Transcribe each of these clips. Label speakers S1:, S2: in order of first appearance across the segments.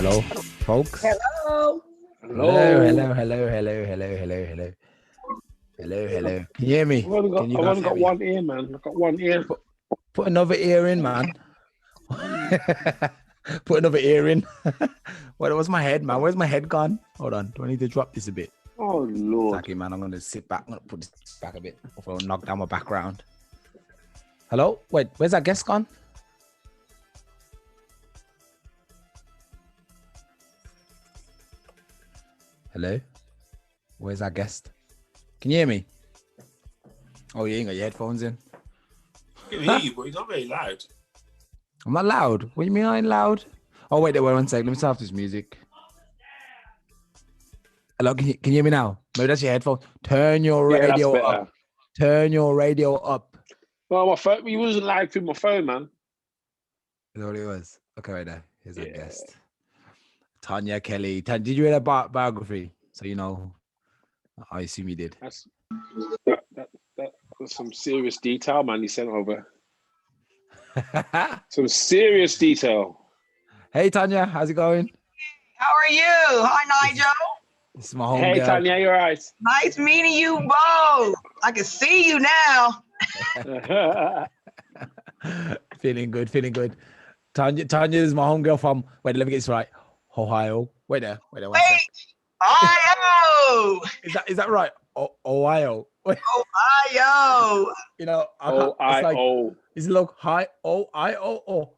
S1: Hello, folks.
S2: Hello.
S1: Hello,
S3: Hello.
S1: hello, hello, hello, hello, hello, hello, hello, hello. Can you hear me? Can you
S3: I've
S1: guys
S3: only
S1: hear
S3: got
S1: me?
S3: one ear, man. I've got one ear.
S1: Put another ear in, man. Put another ear in. Where's my head, man? Where's my head gone? Hold on. Do I need to drop this a bit?
S3: Oh Lord.
S1: Exactly, man. I'm gonna sit back. I'm gonna put this back a bit before I knock down my background. Hello? Wait, where's that guest gone? Hello? Where's our guest? Can you hear me? Oh, you ain't got your headphones in.
S2: I can hear you, but it's not very loud.
S1: I'm not loud. What do you mean I ain't loud? Oh, wait, 1 second. Let me turn off this music. Hello, can you hear me now? Maybe that's your headphones. Turn your
S3: Yeah, that's
S1: radio
S3: better.
S1: up. Turn your radio up.
S3: Well, my phone. You wasn't live through my phone, man.
S1: Is that what it was? Okay, right there. Here's our
S3: Yeah.
S1: guest. Tonya Kelly. Did you read a biography? So you know, I assume you did.
S3: That was some serious detail, man. You sent over some serious detail.
S1: Hey, Tonya, how's it going?
S4: How are you? Hi, Nigel.
S1: This is my home
S3: Hey,
S1: girl.
S3: Tanya, you all right?
S4: Nice meeting you both. I can see you now.
S1: Feeling good, feeling good. Tanya is my home girl from, wait, let me get this right. Ohio. Wait there, 1
S4: Wait,
S1: sec.
S4: Ohio.
S1: Is that right? Ohio.
S4: Ohio.
S1: You know,
S3: O-I-O.
S1: is it look hi hi or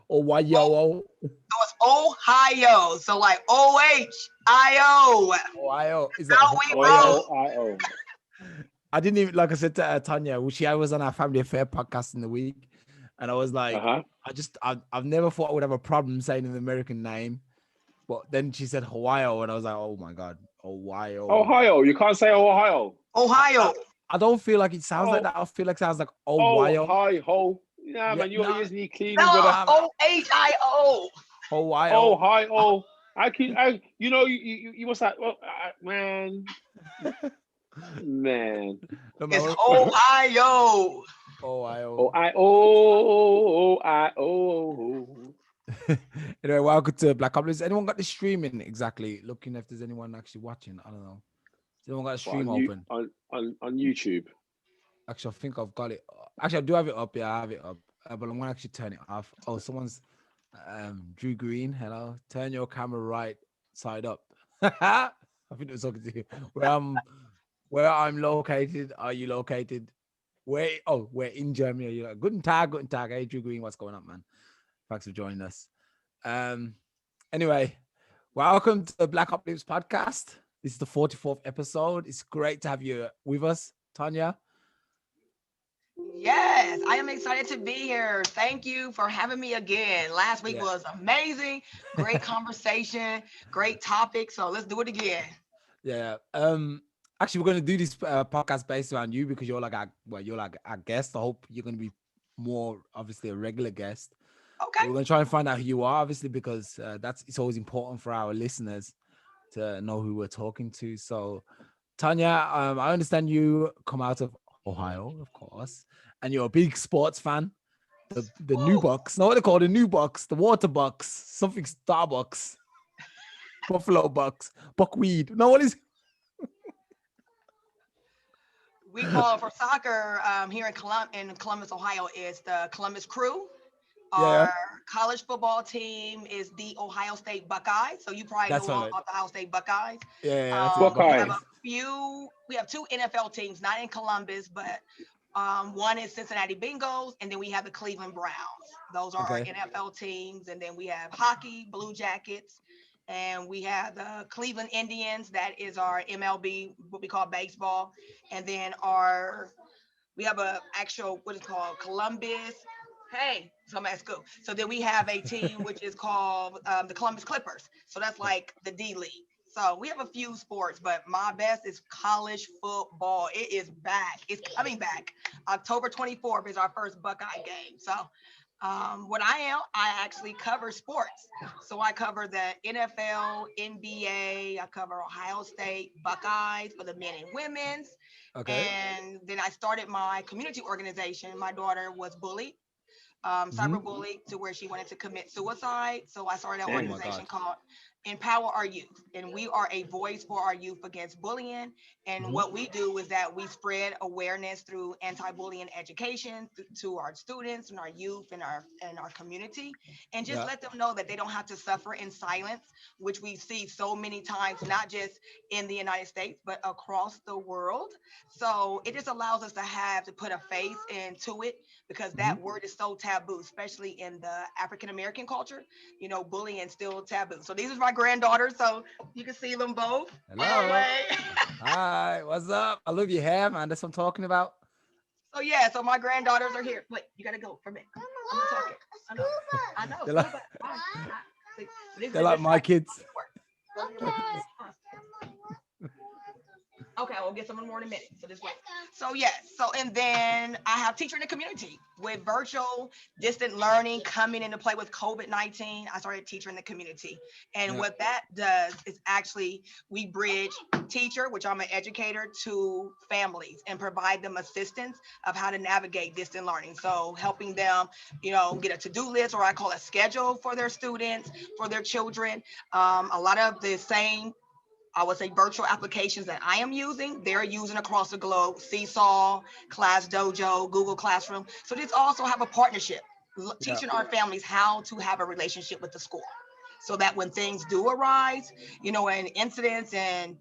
S1: Y-O-O?
S4: So it's Ohio. So like O-H-I-O.
S1: Ohio. Is
S4: How
S1: that
S4: we roll.
S3: O-I-O.
S1: I didn't even, like I said to Tanya, she was on our family affair podcast in the week, and I was like, I've never thought I would have a problem saying an American name, but then she said Ohio, and I was like, oh my god, Ohio.
S3: Ohio. You can't say Ohio.
S4: Ohio.
S1: I don't feel like it sounds like that. I feel like it sounds like Ohio.
S3: Ohio. Yeah, man. You're
S1: no.
S3: easily clean,
S4: No,
S3: brother.
S4: O-H-I-O.
S1: Ohio.
S3: Ohio. You must have. Well, man. Man.
S4: It's Ohio.
S1: Ohio.
S3: O-I-O.
S1: Anyway, welcome to Blackopolypse. Anyone got the streaming exactly? Looking if there's anyone actually watching. I don't know. Has anyone got a stream open?
S3: On YouTube.
S1: Actually, I think I've got it. Actually, I do have it up. Yeah, I have it up. But I'm gonna actually turn it off. Oh, someone's Drew Green. Hello. Turn your camera right side up. I think it was talking to you. Where I'm located. Are you located? We're in Germany. You're like, Guten Tag, Guten Tag. Hey, Drew Green, what's going on, man? Thanks for joining us. Anyway, welcome to the Blackopolypse podcast. This is the 44th episode. It's great to have you with us, Tonya.
S4: Yes, I am excited to be here. Thank you for having me again. Last week was amazing. Great conversation, great topic. So let's do it again.
S1: Yeah. Actually, we're going to do this podcast based around you because you're like our guest. I hope you're going to be more obviously a regular guest.
S4: Okay.
S1: We're going to try and find out who you are, obviously, because it's always important for our listeners to know who we're talking to. So, Tanya, I understand you come out of Ohio, of course, and you're a big sports fan. The new Bucks, no, what they call the new Bucks, the Water Bucks, something Starbucks, Buffalo Bucks, Buckweed. No, what is?
S4: We call for soccer here in Columbus, Ohio, is the Columbus Crew. Our college football team is the Ohio State Buckeyes. So you probably know all about the Ohio State Buckeyes.
S1: Yeah,
S3: Buckeyes.
S4: We have two NFL teams, not in Columbus, but one is Cincinnati Bengals, and then we have the Cleveland Browns. Those are our NFL teams. And then we have hockey, Blue Jackets, and we have the Cleveland Indians. That is our MLB, what we call baseball. And then we have a actual, what is called Columbus. Hey, so I'm at school. So then we have a team which is called the Columbus Clippers. So that's like the D League. So we have a few sports, but my best is college football. It is back. It's coming back. October 24th is our first Buckeye game. So what I actually cover sports. So I cover the NFL, NBA. I cover Ohio State Buckeyes for the men and women's. Okay. And then I started my community organization. My daughter was bullied. cyberbullied to where she wanted to commit suicide. So I started an
S3: Dang.
S1: Oh my
S4: organization
S1: God.
S4: called Empower Our Youth, and we are a voice for our youth against bullying. And
S1: Mhm.
S4: what we do is that we spread awareness through anti-bullying education to our students and our youth and our community, and just
S1: Yeah.
S4: let them know that they don't have to suffer in silence, which we see so many times, not just in the United States, but across the world. So it just allows us to put a face into it, because
S1: Mhm.
S4: that word is so taboo, especially in the African American culture. Bullying is still taboo. So these are my granddaughters, so you can see them both far
S1: Hello.
S4: away.
S1: Hi. What's up? I love your hair, man. That's what I'm talking about.
S4: So yeah, so my granddaughters are here. Wait, you gotta go for a minute. I'm not talking. I know. I know.
S1: They're
S4: Go
S1: like,
S4: back. Bye. See, this is
S1: they're
S4: a
S1: like my
S4: distraction.
S1: kids.
S4: Go to your room. Okay, we'll get someone more in a minute. So this way. So yes. So and then I have teacher in the community with virtual distant learning coming into play with COVID-19. I started teacher in the community, and
S1: Yeah.
S4: what that does is actually we bridge teacher, which I'm an educator, to families and provide them assistance of how to navigate distant learning. So helping them, get a to-do list, or I call a schedule for their students, for their children. A lot of the same, I would say, virtual applications that I am using, they're using across the globe: Seesaw, Class Dojo, Google Classroom. So this also have a partnership,
S1: Yeah.
S4: teaching our families how to have a relationship with the school, so that when things do arise, and incidents and,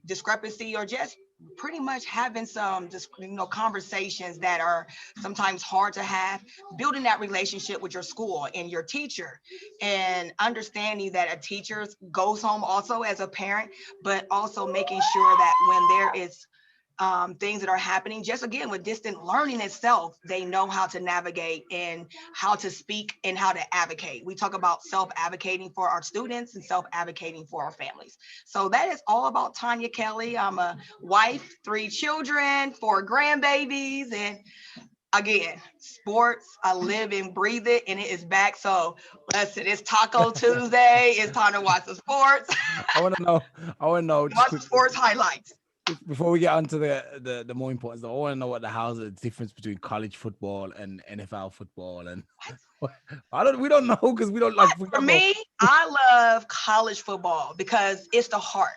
S4: discrepancy, or just pretty much having some just, conversations that are sometimes hard to have, building that relationship with your school and your teacher, and understanding that a teacher goes home also as a parent, but also making sure that when there is things that are happening, just again with distant learning itself, they know how to navigate and how to speak and how to advocate. We talk about self-advocating for our students and self-advocating for our families. So that is all about Tonya Kelly. I'm a wife, 3 children, 4 grandbabies, and again, sports, I live and breathe it, and it is back. So listen, it's Taco Tuesday. It's time to watch the sports.
S1: I want to know. I want to know just
S4: Watch the
S1: quick
S4: sports highlights.
S1: before we get on to the more important stuff. I want to know what the how's the difference between college football and NFL football, and we don't know because we don't, like, for
S4: For
S1: example.
S4: me, I love college football because it's the heart.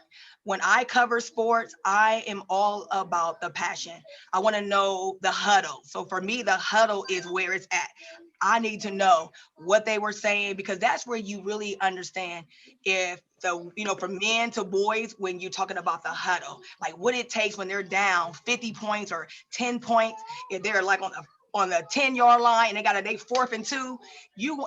S4: When I cover sports, I am all about the passion. I want to know the huddle. So for me, the huddle is where it's at. I need to know what they were saying, because that's where you really understand if from men to boys, when you're talking about the huddle, like what it takes when they're down 50 points or 10 points, if they're like on the 10-yard line and they got a 4th and 2,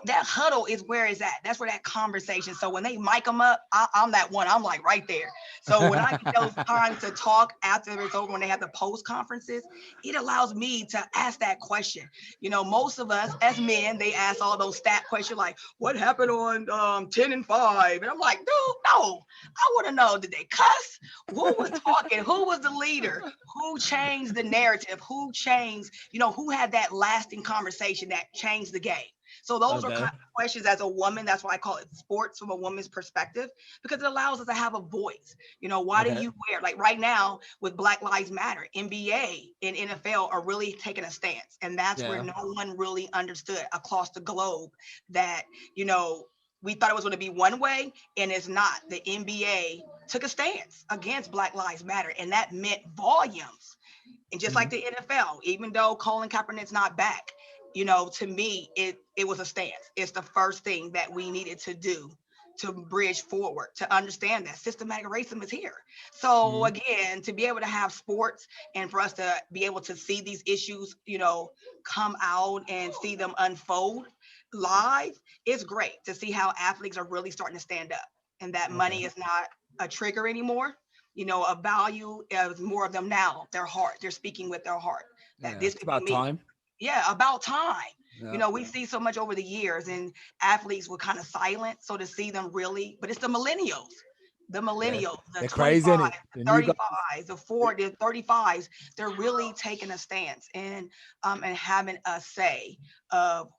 S4: that huddle is where it's at. That's where that conversation. So when they mic them up, I'm that one. I'm like right there. So when I get those times to talk after it's over, when they have the post conferences, it allows me to ask that question. Most of us as men, they ask all those stat questions like, what happened on 10 and 5? And I'm like, dude, no, I want to know, did they cuss? Who was talking? Who was the leader? Who changed the narrative? Who changed, who had that lasting conversation that changed the game? So those are kind
S1: Okay.
S4: of questions as a woman. That's why I call it sports from a woman's perspective, because it allows us to have a voice. Why do
S1: Okay.
S4: you wear, like right now with Black Lives Matter, NBA and NFL are really taking a stance. And that's where
S1: Yeah.
S4: no one really understood across the globe that, we thought it was going to be one way, and it's not. The NBA took a stance against Black Lives Matter, and that meant volumes. And just like the NFL, even though Colin Kaepernick's not back, to me, it was a stance. It's the first thing that we needed to do to bridge forward, to understand that systematic racism is here. So again, to be able to have sports and for us to be able to see these issues, come out and see them unfold live, it's great to see how athletes are really starting to stand up, and that money is not a trigger anymore. A value is more of them now, their heart. They're speaking with their heart. That
S1: Yeah.
S4: this
S1: It's
S4: could be
S1: about
S4: me.
S1: time.
S4: Yeah, about time.
S1: Yeah.
S4: We see so much over the years, and athletes were kind of silent. So to see them really, but it's the millennials, the
S1: They're crazy,
S4: 25,
S1: innit?
S4: the
S1: The new guys.
S4: 35s, the 40, the 35s, they're really taking a stance and having a say of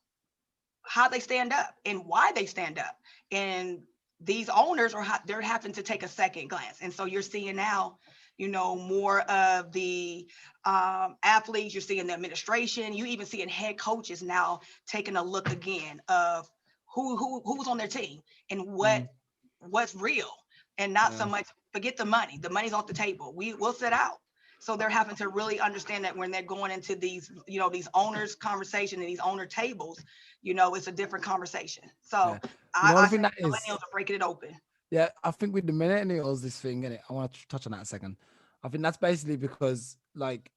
S4: how they stand up and why they stand up. And these owners they're having to take a second glance. And so you're seeing now, more of the athletes. You're seeing the administration. You even seeing head coaches now taking a look again of who's on their team and what's real, and not so much forget the money. The money's off the table. We'll sit out. So they're having to really understand that when they're going into these, these owners conversation and these owner tables, it's a different conversation. So I think that millennials are breaking it open.
S1: Yeah, I think with the millennials, this thing, and I want to touch on that a second. I think that's basically because, like,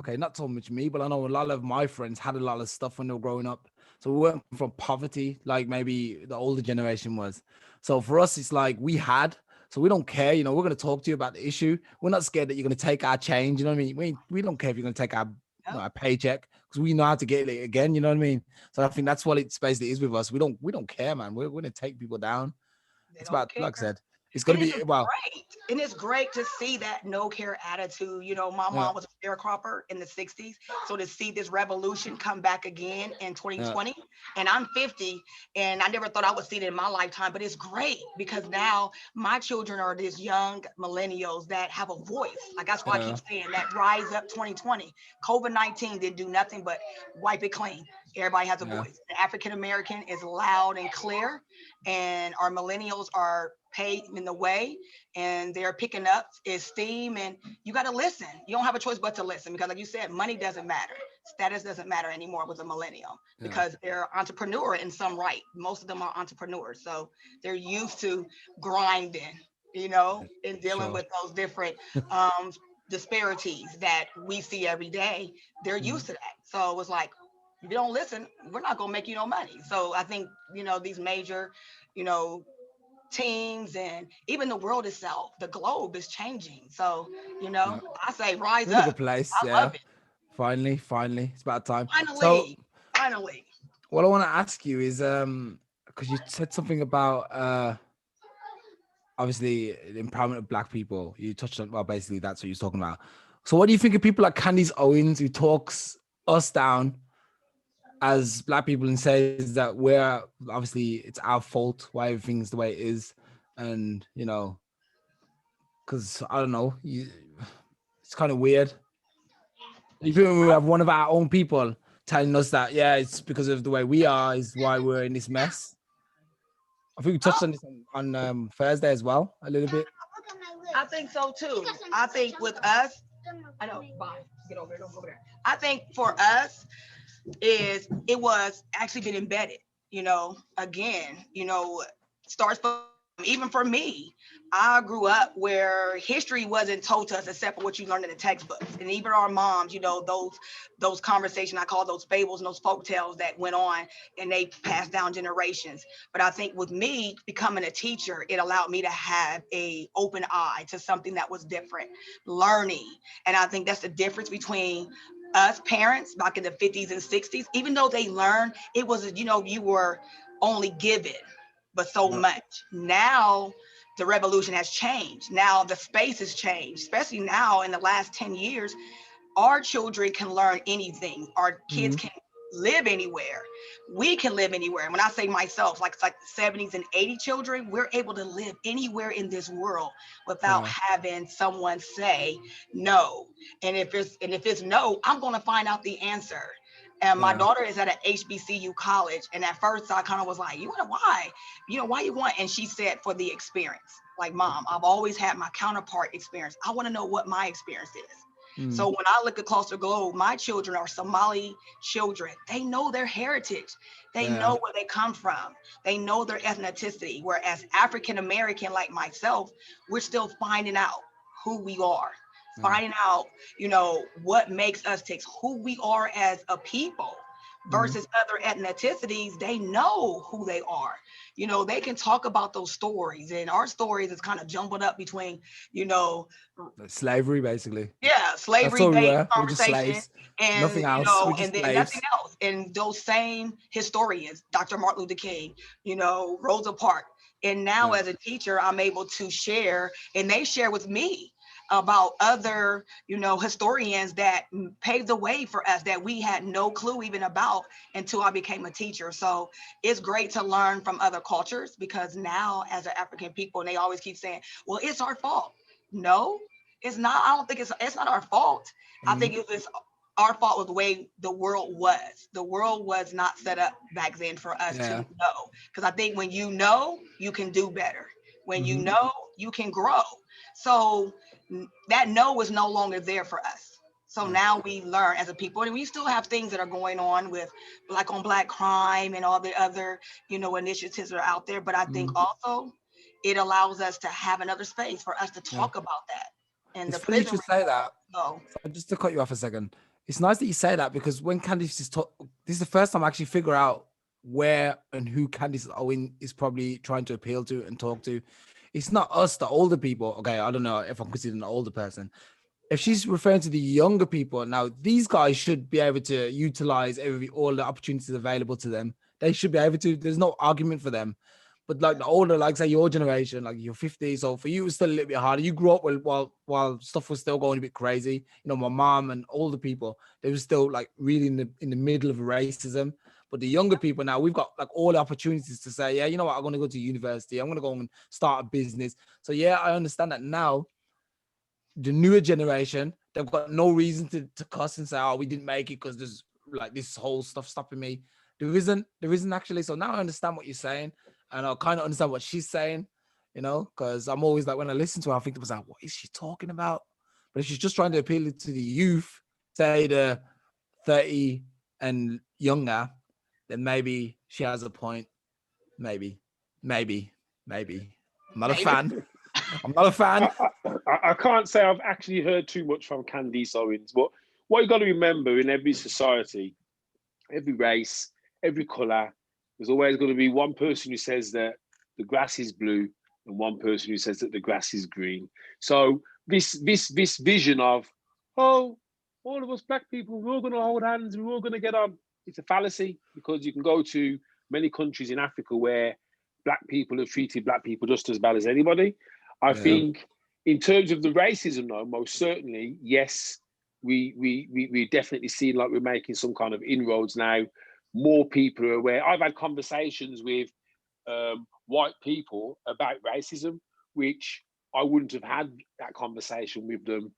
S1: okay, not so much me, but I know a lot of my friends had a lot of stuff when they were growing up. So we weren't from poverty, like maybe the older generation was. So for us, it's like we had, so we don't care, we're going to talk to you about the issue. We're not scared that you're going to take our change. You know what I mean? We don't care if you're going to take our, our paycheck, because we know how to get it again. You know what I mean? So I think that's what it basically is with us. We don't care, man. We're going to take people down. It's about, like I said, it's going to be, well,
S4: great. And it's great to see that no care attitude. My mom was a sharecropper in the 60s. So to see this revolution come back again in 2020, and I'm 50, and I never thought I would see it in my lifetime, but it's great because now my children are these young millennials that have a voice. Like that's why I keep saying that Rise Up 2020. COVID-19 didn't do nothing but wipe it clean. Everybody has a voice. The African American is loud and clear, and our millennials are paving the way, and they're picking up esteem. And you got to listen. You don't have a choice but to listen, because, like you said, money doesn't matter. Status doesn't matter anymore with a millennial because they're entrepreneur in some right. Most of them are entrepreneurs, so they're used to grinding, and dealing with those different disparities that we see every day. They're used to that. So it's like, if you don't listen, we're not gonna make you no money. So I think, these major, teams and even the world itself, the globe is changing. So, I say rise
S1: we're in a
S4: up.
S1: good place.
S4: I love it.
S1: Finally, it's about time.
S4: Finally.
S1: What I want to ask you is, because you said something about obviously the empowerment of Black people. You touched on, well, basically that's what you're talking about. So what do you think of people like Candace Owens, who talks us down as Black people and says that we're obviously it's our fault why everything's the way it is, and because I don't know, it's kind of weird. Even we have one of our own people telling us that it's because of the way we are is why we're in this mess. I think we touched on this on Thursday as well a little bit.
S4: I think so too. I think with us, I know. Bye. Get over there. Don't go over there. I think for us, it was actually been embedded, again, starts from, even for me, I grew up where history wasn't told to us except for what you learned in the textbooks. And even our moms, those conversations, I call those fables and those folk tales that went on and they passed down generations. But I think with me becoming a teacher, it allowed me to have a open eye to something that was different, learning. And I think that's the difference between us parents back in the 50s and 60s. Even though they learned, it was, you were only given but so much. Now the revolution has changed. Now the space has changed, especially now in the last 10 years. Our children can learn anything. Our kids can live anywhere. We can live anywhere. And when I say myself, like it's like the 70s and 80 children, we're able to live anywhere in this world without having someone say no. And if it's no, I'm going to find out the answer. And my daughter is at an HBCU college. And at first I kind of was like, why you want? And she said, for the experience. Like, Mom, I've always had my counterpart experience. I want to know what my experience is. So when I look across the globe, my children are Somali children. They know their heritage. They know where they come from. They know their ethnicity. Whereas African American, like myself, we're still finding out who we are. Finding out, what makes us tick, who we are as a people versus other ethnicities. They know who they are. They can talk about those stories, and our stories is kind of jumbled up between,
S1: slavery, basically.
S4: Yeah, slavery-based conversation, and
S1: nothing else.
S4: And then nothing else. And those same historians, Dr. Martin Luther King, Rosa Parks. And now as a teacher, I'm able to share, and they share with me about other, historians that paved the way for us that we had no clue even about until I became a teacher. So it's great to learn from other cultures, because now as an African people, and they always keep saying, well, it's our fault. No, it's not. I don't think it's not our fault. I think it's our fault with the way the world was. The world was not set up back then for us to know. Because I think when you know, you can do better. When you know, you can grow. So that no was no longer there for us. So now we learn as a people, and we still have things that are going on with Black on Black crime and all the other, initiatives that are out there. But I think also it allows us to have another space for us to talk about that. And
S1: it's
S4: the
S1: funny you
S4: prison
S1: should say that.
S4: so
S1: Just to cut you off a second, it's nice that you say that, because when Candice is this is the first time I actually figure out where and who Candice Owen is probably trying to appeal to and talk to. It's not us, the older people. Okay, I don't know if I'm considered an older person. If she's referring to the younger people, now these guys should be able to utilize all the opportunities available to them. They should be able to. There's no argument for them. But like the older, like say your generation, like you're 50, so for you it's still a little bit harder. You grew up while stuff was still going a bit crazy. My mom and older people, they were still like really in the middle of racism. But the younger people now, we've got like all the opportunities to say, yeah, you know what, I'm gonna go to university, I'm gonna go and start a business. So yeah, I understand that now. The newer generation, they've got no reason to cuss and say, oh, we didn't make it because there's like this whole stuff stopping me. There isn't actually. So now I understand what you're saying, and I kind of understand what she's saying, because I'm always like, when I listen to her, I think to myself, what is she talking about? But if she's just trying to appeal to the youth, say the 30 and younger, then maybe she has a point. Maybe. I'm not a fan. I'm not a fan.
S3: I can't say I've actually heard too much from Candice Owens, but what you got to remember, in every society, every race, every colour, there's always going to be one person who says that the grass is blue and one person who says that the grass is green. So this vision of, oh, all of us black people, we're all going to hold hands, we're all going to get on, it's a fallacy, because you can go to many countries in Africa where black people have treated black people just as bad as anybody. I think in terms of the racism, though, most certainly, yes, we definitely see like we're making some kind of inroads now. More people are aware. I've had conversations with white people about racism, which I wouldn't have had that conversation with them,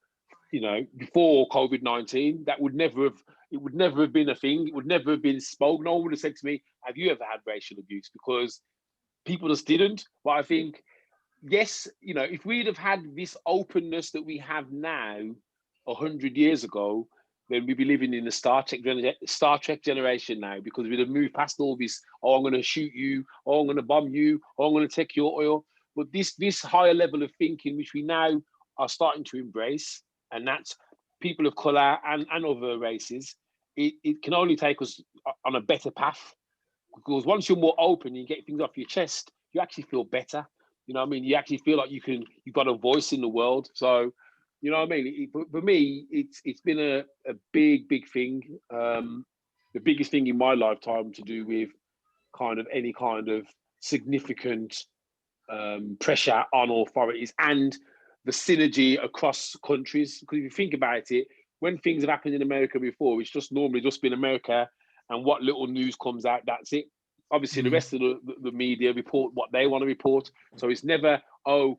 S3: before COVID-19. It would never have been a thing. It would never have been spoken. No one would have said to me, have you ever had racial abuse? Because people just didn't. But I think, yes, if we'd have had this openness that we have now 100 years ago, then we'd be living in the Star Trek generation now, because we'd have moved past all this, oh, I'm going to shoot you, oh, I'm going to bomb you, oh, I'm going to take your oil. But this higher level of thinking, which we now are starting to embrace, and that's people of colour and other races, it can only take us on a better path. Because once you're more open, you get things off your chest, you actually feel better. You know what I mean? You actually feel like you've got a voice in the world. So, you know what I mean? For me, it's been a big thing. The biggest thing in my lifetime to do with kind of any kind of significant pressure on authorities and the synergy across countries. Because if you think about it, when things have happened in America before, it's just normally just been America, and what little news comes out, that's it. Obviously, the rest of the media report what they want to report. So it's never, oh,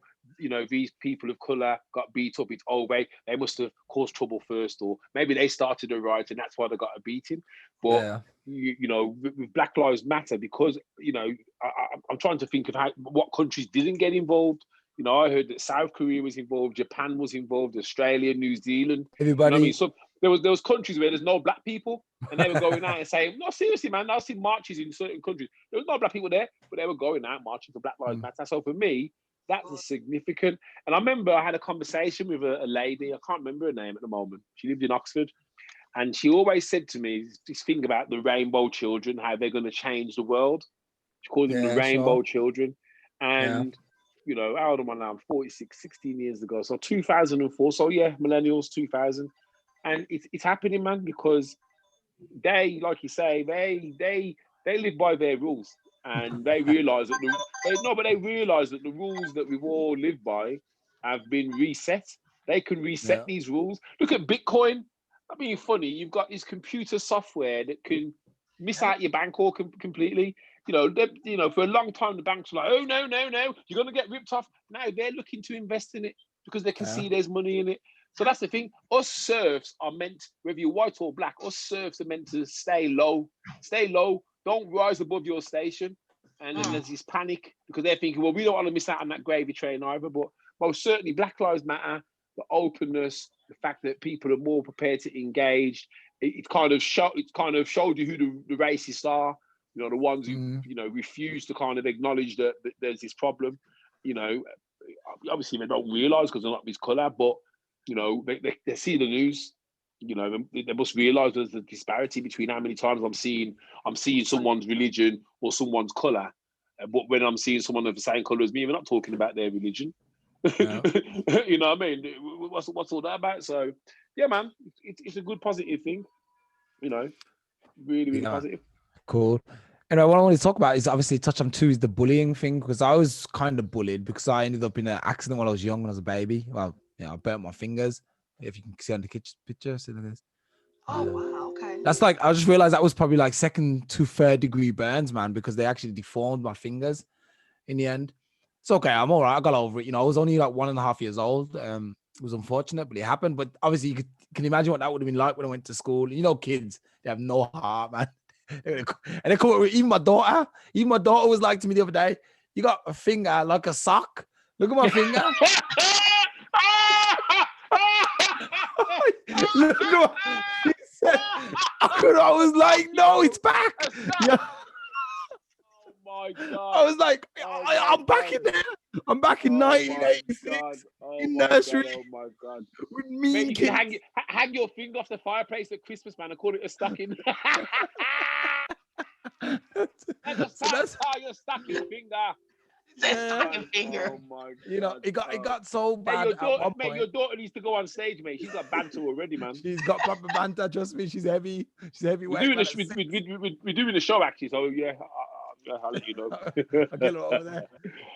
S3: these people of colour got beat up. It's, oh, they must have caused trouble first, or maybe they started a riot and that's why they got a beating. But, with Black Lives Matter, because, I'm trying to think of what countries didn't get involved. I heard that South Korea was involved, Japan was involved, Australia, New Zealand.
S1: Everybody.
S3: I mean, so there was countries where there's no black people, and they were going out and saying, no, seriously, man, I've seen marches in certain countries. There was no black people there, but they were going out marching for Black Lives Matter. So for me, that's a significant. And I remember I had a conversation with a lady, I can't remember her name at the moment. She lived in Oxford. And she always said to me this thing about the rainbow children, how they're going to change the world. She called them the rainbow children. And, how old am I now? I'm 46, 16 years ago. So 2004. So yeah, millennials, 2000. And it's happening, man, because they, like you say, they live by their rules. And they realise that they realise that the rules that we've all lived by have been reset. They can reset these rules. Look at Bitcoin. I mean, funny, you've got this computer software that can miss out your bank all completely. For a long time, the banks were like, oh, no, you're going to get ripped off. Now they're looking to invest in it. because they can see there's money in it. So that's the thing. Us serfs are meant, whether you're white or black, us serfs are meant to stay low. Stay low. Don't rise above your station. And then there's this panic because they're thinking, well, we don't want to miss out on that gravy train either. But most certainly, Black Lives Matter, the openness, the fact that people are more prepared to engage. It kind of showed you who the racists are. You know, the ones who refuse to kind of acknowledge that there's this problem. You know, obviously they don't realise because they're not this colour, but you know, they see the news. You know, they must realise there's a disparity between how many times I'm seeing someone's religion or someone's colour, but when I'm seeing someone of the same colour as me, we're not talking about their religion. Yeah. You know what I mean? What's all that about? So, yeah, man, it's a good positive thing. You know, really positive.
S1: Cool. And what I want to talk about is obviously touch on too is the bullying thing, because I was kind of bullied because I ended up in an accident when I was young, when I was a baby. Well, I burnt my fingers. If you can see on the picture, see this.
S4: Oh wow, okay.
S1: That's like, I just realized that was probably like 2nd to 3rd degree burns, man, because they actually deformed my fingers in the end. It's okay, I'm all right. I got over it. You know, I was only like 1.5 years old. It was unfortunate, but it happened. But obviously, you can imagine what that would have been like when I went to school. You know, kids, they have no heart, man. And they come up with, even my daughter was like to me the other day, you got a finger like a sock. Look at my finger. Look at what he said. I was like, no, it's back. Yeah.
S3: Oh my God.
S1: I was like, I'm back in there. I'm back in 1986 in nursery.
S3: Oh my God.
S1: With mean
S3: you
S1: kids.
S3: can hang your finger off the fireplace at Christmas, man, and call it a stocking. That's how your stocking finger.
S4: Stocking finger.
S3: Oh my God.
S1: You know, it got so bad.
S3: Your daughter needs to go on stage, mate. She's got banter already, man.
S1: She's got proper banter. Trust me, she's heavy. She's heavyweight.
S3: We're doing a show actually, so yeah. I'll let you know.
S1: I'll get her over there.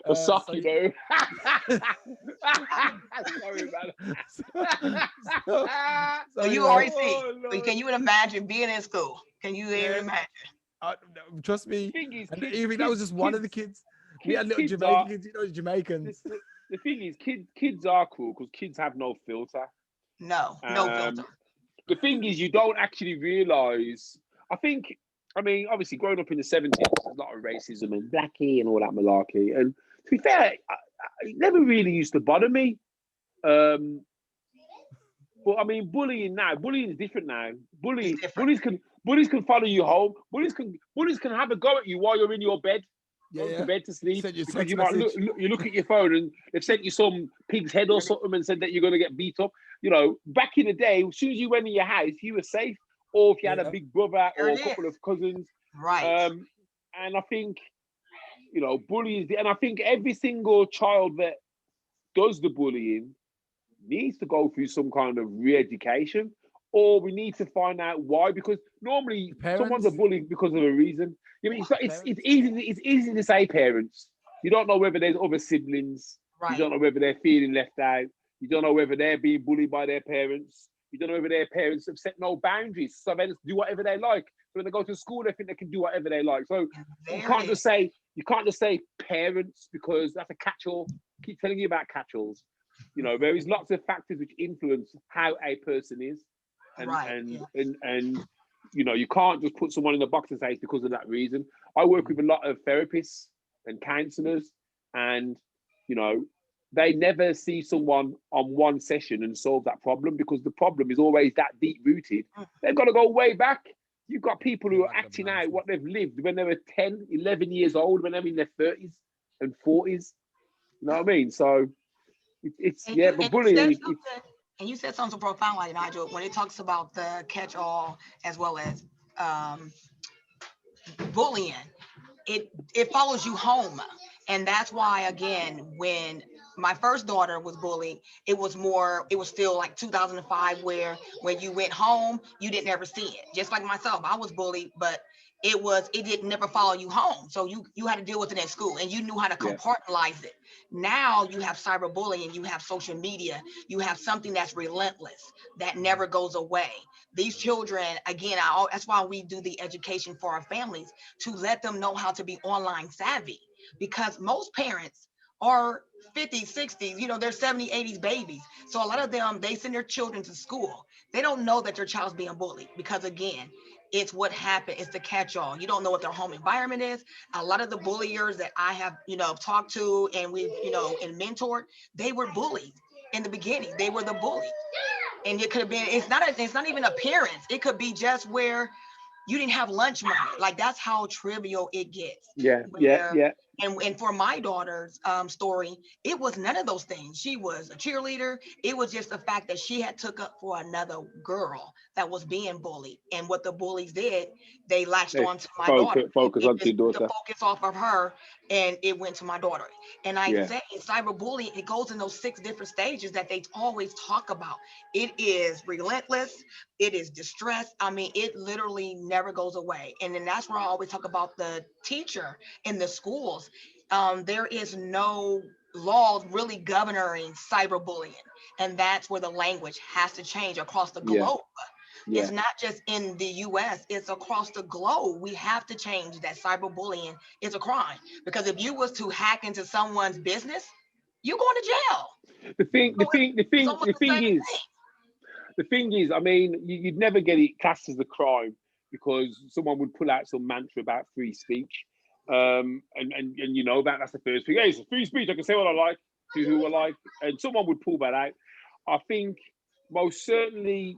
S3: A sock, you know. Sorry, man.
S4: So you already see. Can you imagine being in school? Can you even imagine?
S1: Trust me. That was just one of the kids. We had little Jamaican kids, you know, Jamaicans.
S3: The thing is, kids are cool because kids have no filter.
S4: No filter.
S3: The thing is, you don't actually realise. I mean, obviously, growing up in the 70s, there's a lot of racism and blackie and all that malarkey. And to be fair, it never really used to bother me. But I mean, bullying is different now. Bullies can follow you home. Bullies can have a go at you while you're in your bed. To bed to sleep. Because you look at your phone and they've sent you some pig's head or something and said that you're going to get beat up. You know, back in the day, as soon as you went in your house, you were safe. Or if you had a big brother or a couple of cousins.
S4: Right.
S3: And I think, you know, bullies, and I think every single child that does the bullying needs to go through some kind of re-education, or we need to find out why, because normally someone's a bully because of a reason. I mean, it's easy to say parents. You don't know whether there's other siblings. Right. You don't know whether they're feeling left out. You don't know whether they're being bullied by their parents. You don't know whether their parents have set no boundaries, so they just do whatever they like. So when they go to school, they think they can do whatever they like. So you can't just say parents, because that's a catch-all. Keep telling you about catch-alls. You know, there is lots of factors which influence how a person is, and you know, you can't just put someone in a box and say it's because of that reason. I work with a lot of therapists and counsellors, and you know, they never see someone on one session and solve that problem, because the problem is always that deep rooted. They've got to go way back. You've got people who are acting out what they've lived when they were 10, 11 years old, when they're in their 30s and 40s. You know what I mean? So but bullying.
S4: And you said something profound, like Nigel, when it talks about the catch-all as well as bullying, it follows you home. And that's why, again, when my first daughter was bullied, it was still like 2005, where when you went home, you didn't ever see it. Just like myself, I was bullied, but it didn't never follow you home. So you had to deal with it in school, and you knew how to compartmentalize it. Now you have cyberbullying, you have social media, you have something that's relentless, that never goes away. These children, again, that's why we do the education for our families, to let them know how to be online savvy, because most parents are 50s, 60s, you know, they're 70s, 80s babies. So a lot of them, they send their children to school. They don't know that their child's being bullied because, again, it's what happened. It's the catch-all. You don't know what their home environment is. A lot of the bulliers that I have, you know, talked to and we've, you know, and mentored, they were bullied in the beginning. They were the bully. And it could have been, it's not even appearance. It could be just where you didn't have lunch money. Like, that's how trivial it gets.
S3: Yeah,
S4: Where,
S3: yeah.
S4: And for my daughter's story, it was none of those things. She was a cheerleader. It was just the fact that she had took up for another girl that was being bullied. And what the bullies did, they latched on to my daughter.
S3: Focus on your daughter.
S4: To focus off of her, and it went to my daughter. And I
S3: Yeah.
S4: say cyberbullying, it goes in those 6 different stages that they always talk about. It is relentless. It is distress. I mean, it literally never goes away. And then that's where I always talk about the teacher in the schools. There is no laws really governing cyberbullying. And that's where the language has to change across the globe.
S3: Yeah.
S4: It's not just in the US, it's across the globe. We have to change that cyberbullying is a crime. Because if you was to hack into someone's business, you're going to jail.
S3: The thing is, I mean, you'd never get it classed as a crime because someone would pull out some mantra about free speech. And you know that's the first thing. Hey, it's free speech. I can say what I like to who I like, and someone would pull that out. I think most certainly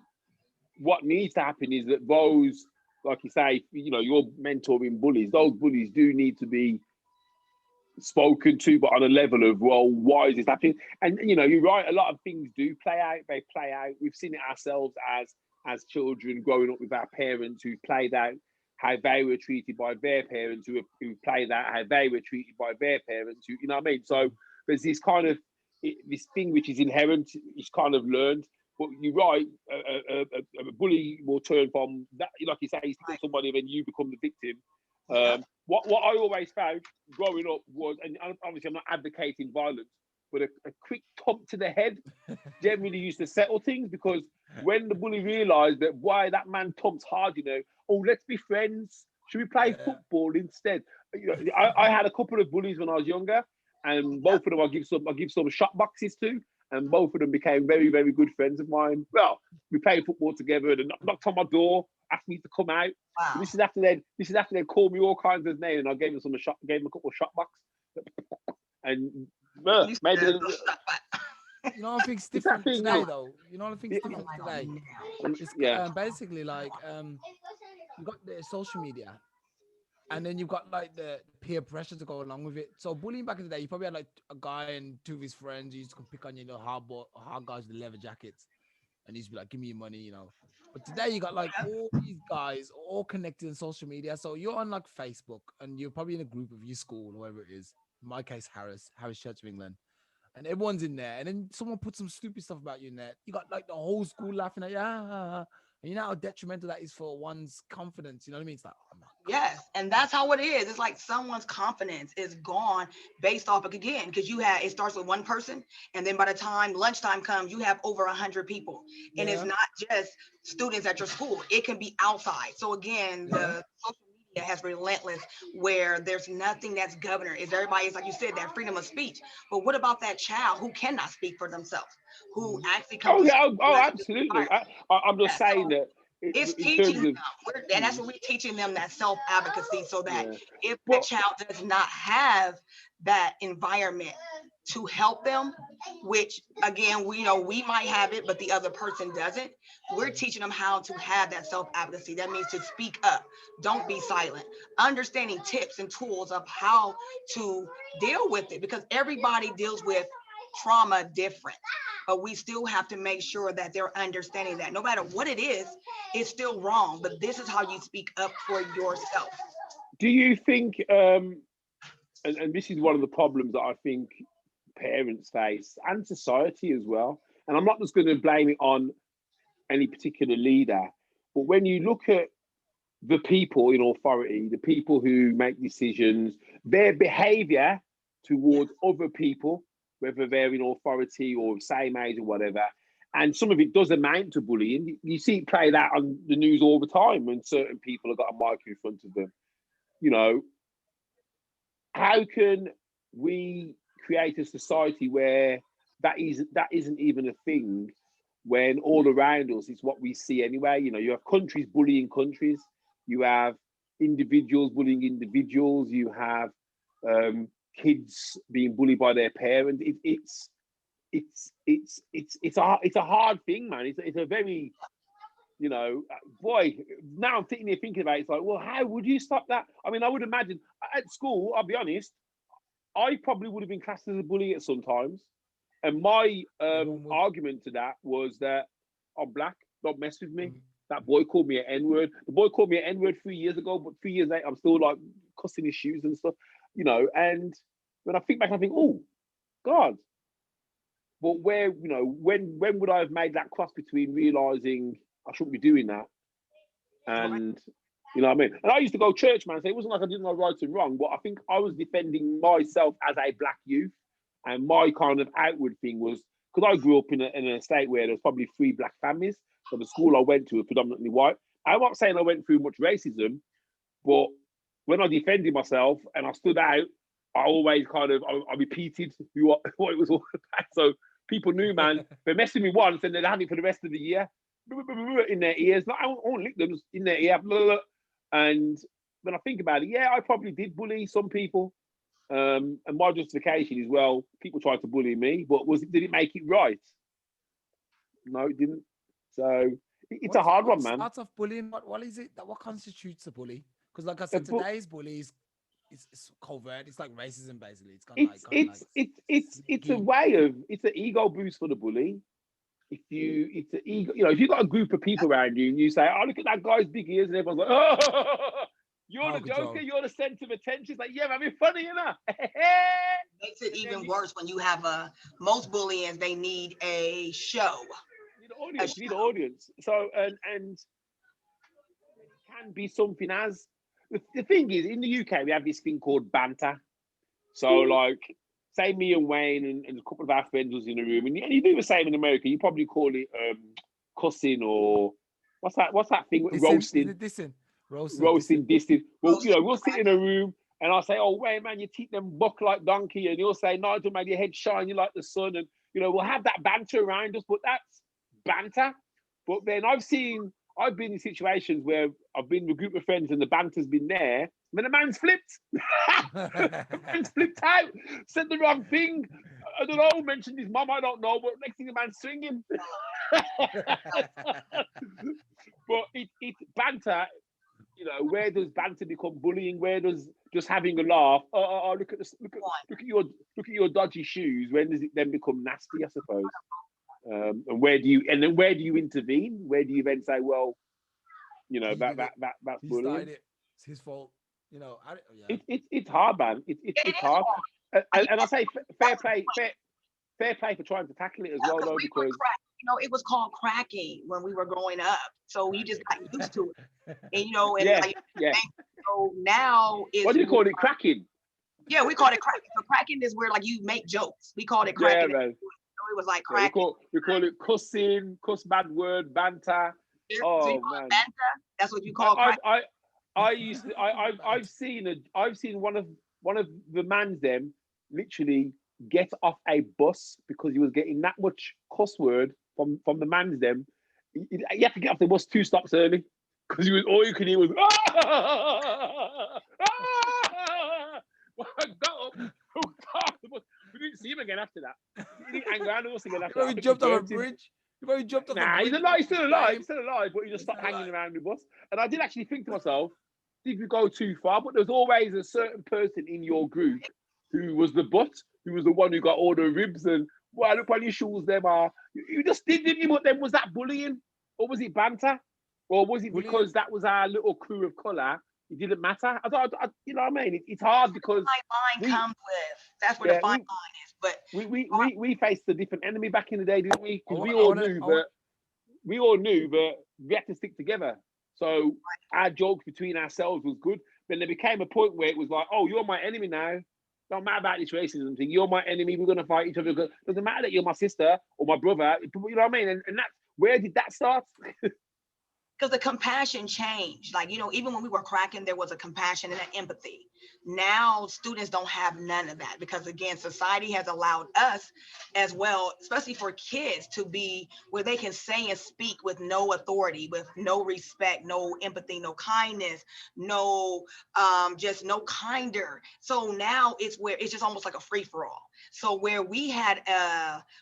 S3: what needs to happen is that those, like you say, you know, you're mentoring bullies. Those bullies do need to be spoken to, but on a level of, well, why is this happening? And you know, you're right. A lot of things do play out. They play out. We've seen it ourselves as children growing up with our parents who played out how they were treated by their parents, who played out how they were treated by their parents. Who, you know what I mean? So there's this kind of this thing which is inherent. It's kind of learned. But you're right. A bully will turn from that, like you say, he's still somebody, and you become the victim. What I always found growing up was, and obviously I'm not advocating violence, but a quick thump to the head generally used to settle things, because when the bully realised that why that man thumps hard, you know, oh, let's be friends. Should we play football instead? You know, I had a couple of bullies when I was younger, and both of them I give some shot boxes to, and both of them became very, very good friends of mine. Well, we played football together, and knocked on my door, asked me to come out.
S4: Wow.
S3: This is after they called me all kinds of names, and I gave them a couple of shot boxes, and maybe.
S1: You know, I think it's different today, though. You know, I think it's different today. It's basically like you've got the social media, and then you've got like the peer pressure to go along with it. So bullying back in the day, you probably had like a guy and 2 of his friends who used to pick on you, know, hard guys with the leather jackets, and he used to be like, "Give me your money," you know. But today you got like all these guys all connected in social media. So you're on like Facebook, and you're probably in a group of your school or whatever it is. In my case, Harris Church of England. And everyone's in there, and then someone puts some stupid stuff about you in there. You got like the whole school laughing at you, and you know how detrimental that is for one's confidence. You know what I mean? It's like, oh my God.
S4: Yes, and that's how it is. It's like someone's confidence is gone based off of, again, because it starts with one person, and then by the time lunchtime comes, you have over 100 people, and it's not just students at your school. It can be outside. So again, the social media has relentless, where there's nothing that's governor. Is everybody's, like you said, that freedom of speech. But what about that child who cannot speak for themselves, who actually comes?
S3: Absolutely. I'm just saying that
S4: it's teaching them, and that's what we're teaching them, that self-advocacy, so that if the child does not have that environment to help them, which again, we might have it, but the other person doesn't, we're teaching them how to have that self-advocacy. That means to speak up, don't be silent, understanding tips and tools of how to deal with it, because everybody deals with trauma different, but we still have to make sure that they're understanding that no matter what it is, it's still wrong, but this is how you speak up for yourself.
S3: Do you think, and this is one of the problems that I think parents face and society as well, and I'm not just going to blame it on any particular leader, but when you look at the people in authority, the people who make decisions, their behavior towards other people, whether they're in authority or same age or whatever, and some of it does amount to bullying. You see it played out on the news all the time when certain people have got a mic in front of them. You know, how can we create a society where that isn't even a thing, when all around us is what we see anyway. You know, you have countries bullying countries, you have individuals bullying individuals, you have kids being bullied by their parents. It's a hard thing, man. It's a very, you know, boy, now I'm sitting here thinking about it, it's like, well, how would you stop that? I mean, I would imagine at school, I'll be honest, I probably would have been classed as a bully at some times. And my argument to that was that I'm black, don't mess with me. That boy called me an N-word. The boy called me an N-word 3 years ago, but 3 years later, I'm still like cussing his shoes and stuff, you know. And when I think back, I think, oh, God. But where, you know, when would I have made that cross between realizing I shouldn't be doing that and, you know what I mean? And I used to go to church, man, so it wasn't like I didn't know right and wrong, but I think I was defending myself as a black youth. And my kind of outward thing was, because I grew up in an estate where there was probably 3 black families. So the school I went to was predominantly white. I'm not saying I went through much racism, but when I defended myself and I stood out, I always kind of, I repeated what it was all about. So people knew, man, they're messing me once and they had it for the rest of the year in their ears. Like, I won't lick them in their ear. Blah, blah, blah. And when I think about it, yeah, I probably did bully some people. And my justification is, well, people tried to bully me, but did it make it right? No, it didn't. So it's a hard one, man.
S1: Starts off bullying. What is it? What constitutes a bully? Because, like I said, today's bully is it's covert. It's like racism, basically.
S3: It's a way of, it's an ego boost for the bully. It's an ego. You know, if you've got a group of people around you and you say, "Oh, look at that guy's big ears," and everyone's like, "Oh, you're the joker, you're the centre of attention." It's like, yeah, man, we're funny, you know.
S4: Makes it even worse when you have most bullying, they need a show.
S3: You need an audience. So, and it can be something as, the thing is, in the UK, we have this thing called banter. So, like, say me and Wayne and a couple of our friends was in a room, and you do the same in America, you probably call it cussing, or what's that thing? Roasting. Dissing. Well, you know, we'll sit in a room and I'll say, "Oh, Wayne, man, your teeth them buck like donkey," and you'll say, "Nigel, man, your head shining like the sun," and, you know, we'll have that banter around us, but that's banter. But then I've been in situations where I've been with a group of friends and the banter's been there, and then the man's flipped. The man's flipped out, said the wrong thing. I don't know, mentioned his mum, I don't know, but next thing the man's swinging. But it's banter. You know, where does banter become bullying? Where does just having a laugh? Oh, look at your dodgy shoes. When does it then become nasty? I suppose. And where do you intervene? Where do you then say, well, you know, that's bullying?
S1: It's his fault. You know,
S3: it's hard, man. It's hard. And I say fair play for trying to tackle it as well, though, because
S4: you know, it was called cracking when we were growing up. So we just got used to it. And, you know, and so now is,
S3: what do you call it? Cracking?
S4: Yeah, we called it cracking. So cracking is where, like, you make jokes. We called it cracking.
S3: Yeah, man.
S4: It was like cracking.
S3: We call it cussing, cuss bad word, banter.
S4: So you call it banter? That's what you call cracking. I've seen one of the mans them literally get off a bus because he was getting that much cuss word from the man's them. You have to get off the bus 2 stops early because all you could hear was I got up, we didn't see him again after that. He didn't hang around with us again after that.
S1: He jumped off a bridge. He jumped off a bridge.
S3: He's still alive, but he just stopped hanging around with us. And I did actually think to myself, did we go too far? But there's always a certain person in your group who was the butt, who was the one who got all the ribs and, well, look what your shoes them are. You just did, didn't you? But then was that bullying? Or was it banter? Or was it because that was our little crew of colour? It didn't matter. I you know what I mean? It's hard because
S4: the fine line comes with. That's where the fine line is. But
S3: we faced a different enemy back in the day, didn't we? Because we all knew that we had to stick together. So our jokes between ourselves was good. Then there became a point where it was like, oh, you're my enemy now. Don't matter about this racism thing. You're my enemy. We're gonna fight each other. Doesn't matter that you're my sister or my brother. You know what I mean? And that's, where did that start?
S4: because the compassion changed. Like, you know, even when we were cracking, there was a compassion and an empathy. Now students don't have none of that because, again, society has allowed us as well, especially for kids, to be where they can say and speak with no authority, with no respect, no empathy, no kindness, no just no kinder. So now it's where it's just almost like a free for all. So where we had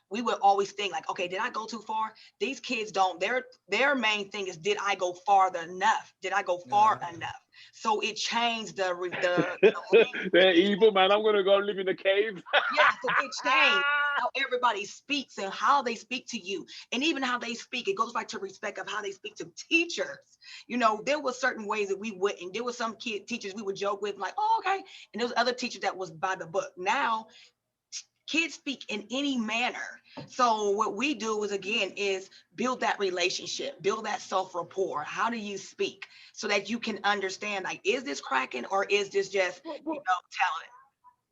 S4: we would always think like, okay, did I go too far? These kids don't. Their main thing is, did I go farther enough? Did I go far enough? So it changed the
S3: they're evil, man. I'm gonna go live in a cave.
S4: yeah, so it changed how everybody speaks and how they speak to you, and even how they speak. It goes back to respect of how they speak to teachers. You know, there was certain ways that we wouldn't. There was some teachers we would joke with, like, oh, okay, and there was other teachers that was by the book. Now kids speak in any manner. So what we do is, again, is build that relationship, build that self-rapport. How do you speak so that you can understand, like, is this cracking or is this just, you know, talent?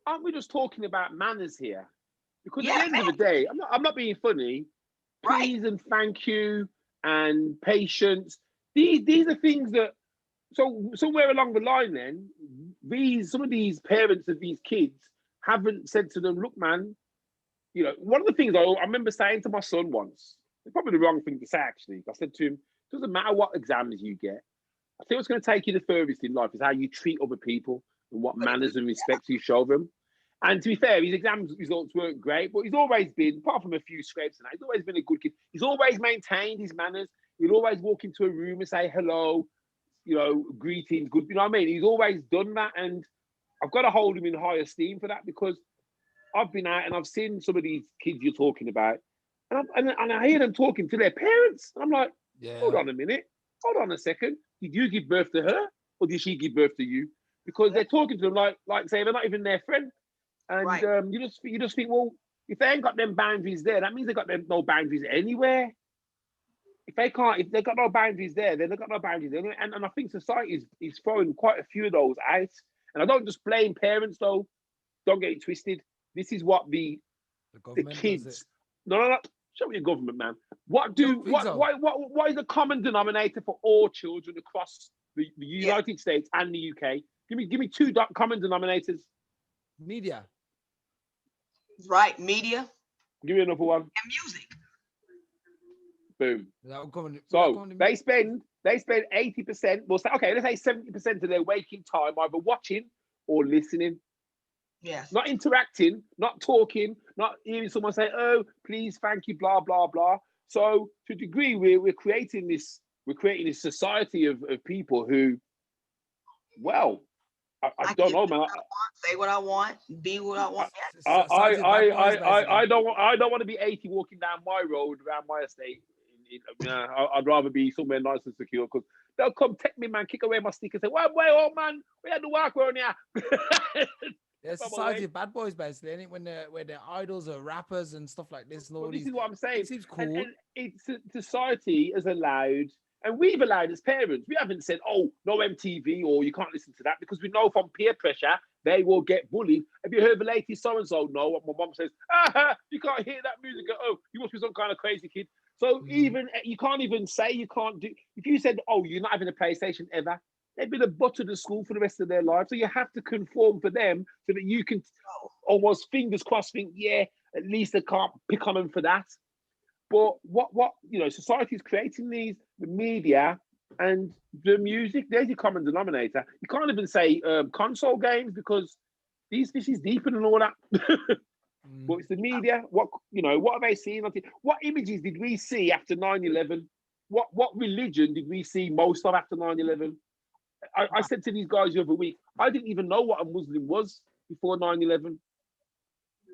S3: Aren't we just talking about manners here? Because
S4: Yeah,
S3: at the end of the day, I'm not being funny. Please and thank you and patience. These are things that, so somewhere along the line then, some of these parents of these kids haven't said to them, look, man, you know, one of the things I remember saying to my son once, it's probably the wrong thing to say, actually. I said to him, it doesn't matter what exams you get. I think what's going to take you the furthest in life is how you treat other people and what manners and respect you show them. And to be fair, his exam results weren't great, but he's always been, apart from a few scrapes, and he's always been a good kid. He's always maintained his manners. He'll always walk into a room and say hello, you know, greetings, good. You know what I mean? He's always done that, and I've got to hold him in high esteem for that, because I've been out and I've seen some of these kids you're talking about, and I hear them talking to their parents, and I'm like, hold on a minute, hold on a second. Did you give birth to her, or did she give birth to you? Because they're talking to them like say they're not even their friend, and you just think, well, if they ain't got them boundaries there, that means they got them no boundaries anywhere. If they've got no boundaries there, then they've got no boundaries anywhere. And I think society is throwing quite a few of those out. And I don't just blame parents, though. Don't get it twisted. This is what the kids. No. Show me your government, man. What is the common denominator for all children across the United States and the UK? Give me two common denominators.
S1: Media.
S4: Right, media.
S3: Give me another one.
S4: And music.
S3: Boom. So they spend 80%. Well, okay, let's say 70% of their waking time either watching or listening.
S4: Yes.
S3: Not interacting, not talking, not hearing someone say, "Oh, please, thank you," blah blah blah. So to a degree, we're creating this society of people who, well, I don't know, man.
S4: Say what I want, be what I want.
S3: I don't want to be 80 walking down my road around my estate. I'd rather be somewhere nice and secure, because they'll come take me, man, kick away my stick and say, "Why, old man? We had to work around here."
S1: There's society of bad boys, basically, isn't it? When their idols are rappers and stuff like this.
S3: Well, this is what I'm saying.
S1: It seems cool.
S3: And it's society has allowed, and we've allowed as parents. We haven't said, "Oh, no MTV," or "You can't listen to that," because we know from peer pressure they will get bullied. Have you heard the latest so and so? No. What my mom says, you can't hear that music. Oh, you must be some kind of crazy kid. So even you can't even say you can't do. If you said, "Oh, you're not having a PlayStation ever," they'd be the butt of the school for the rest of their lives. So you have to conform for them so that you can almost fingers crossed think, yeah, at least they can't pick on them for that. But what society is creating the media and the music. There's your common denominator. You can't even say console games, because this is deeper than all that. But it's the media. What have they seen? What images did we see after 9/11? What religion did we see most of after 9/11? I said to these guys the other week, I didn't even know what a Muslim was before 9/11.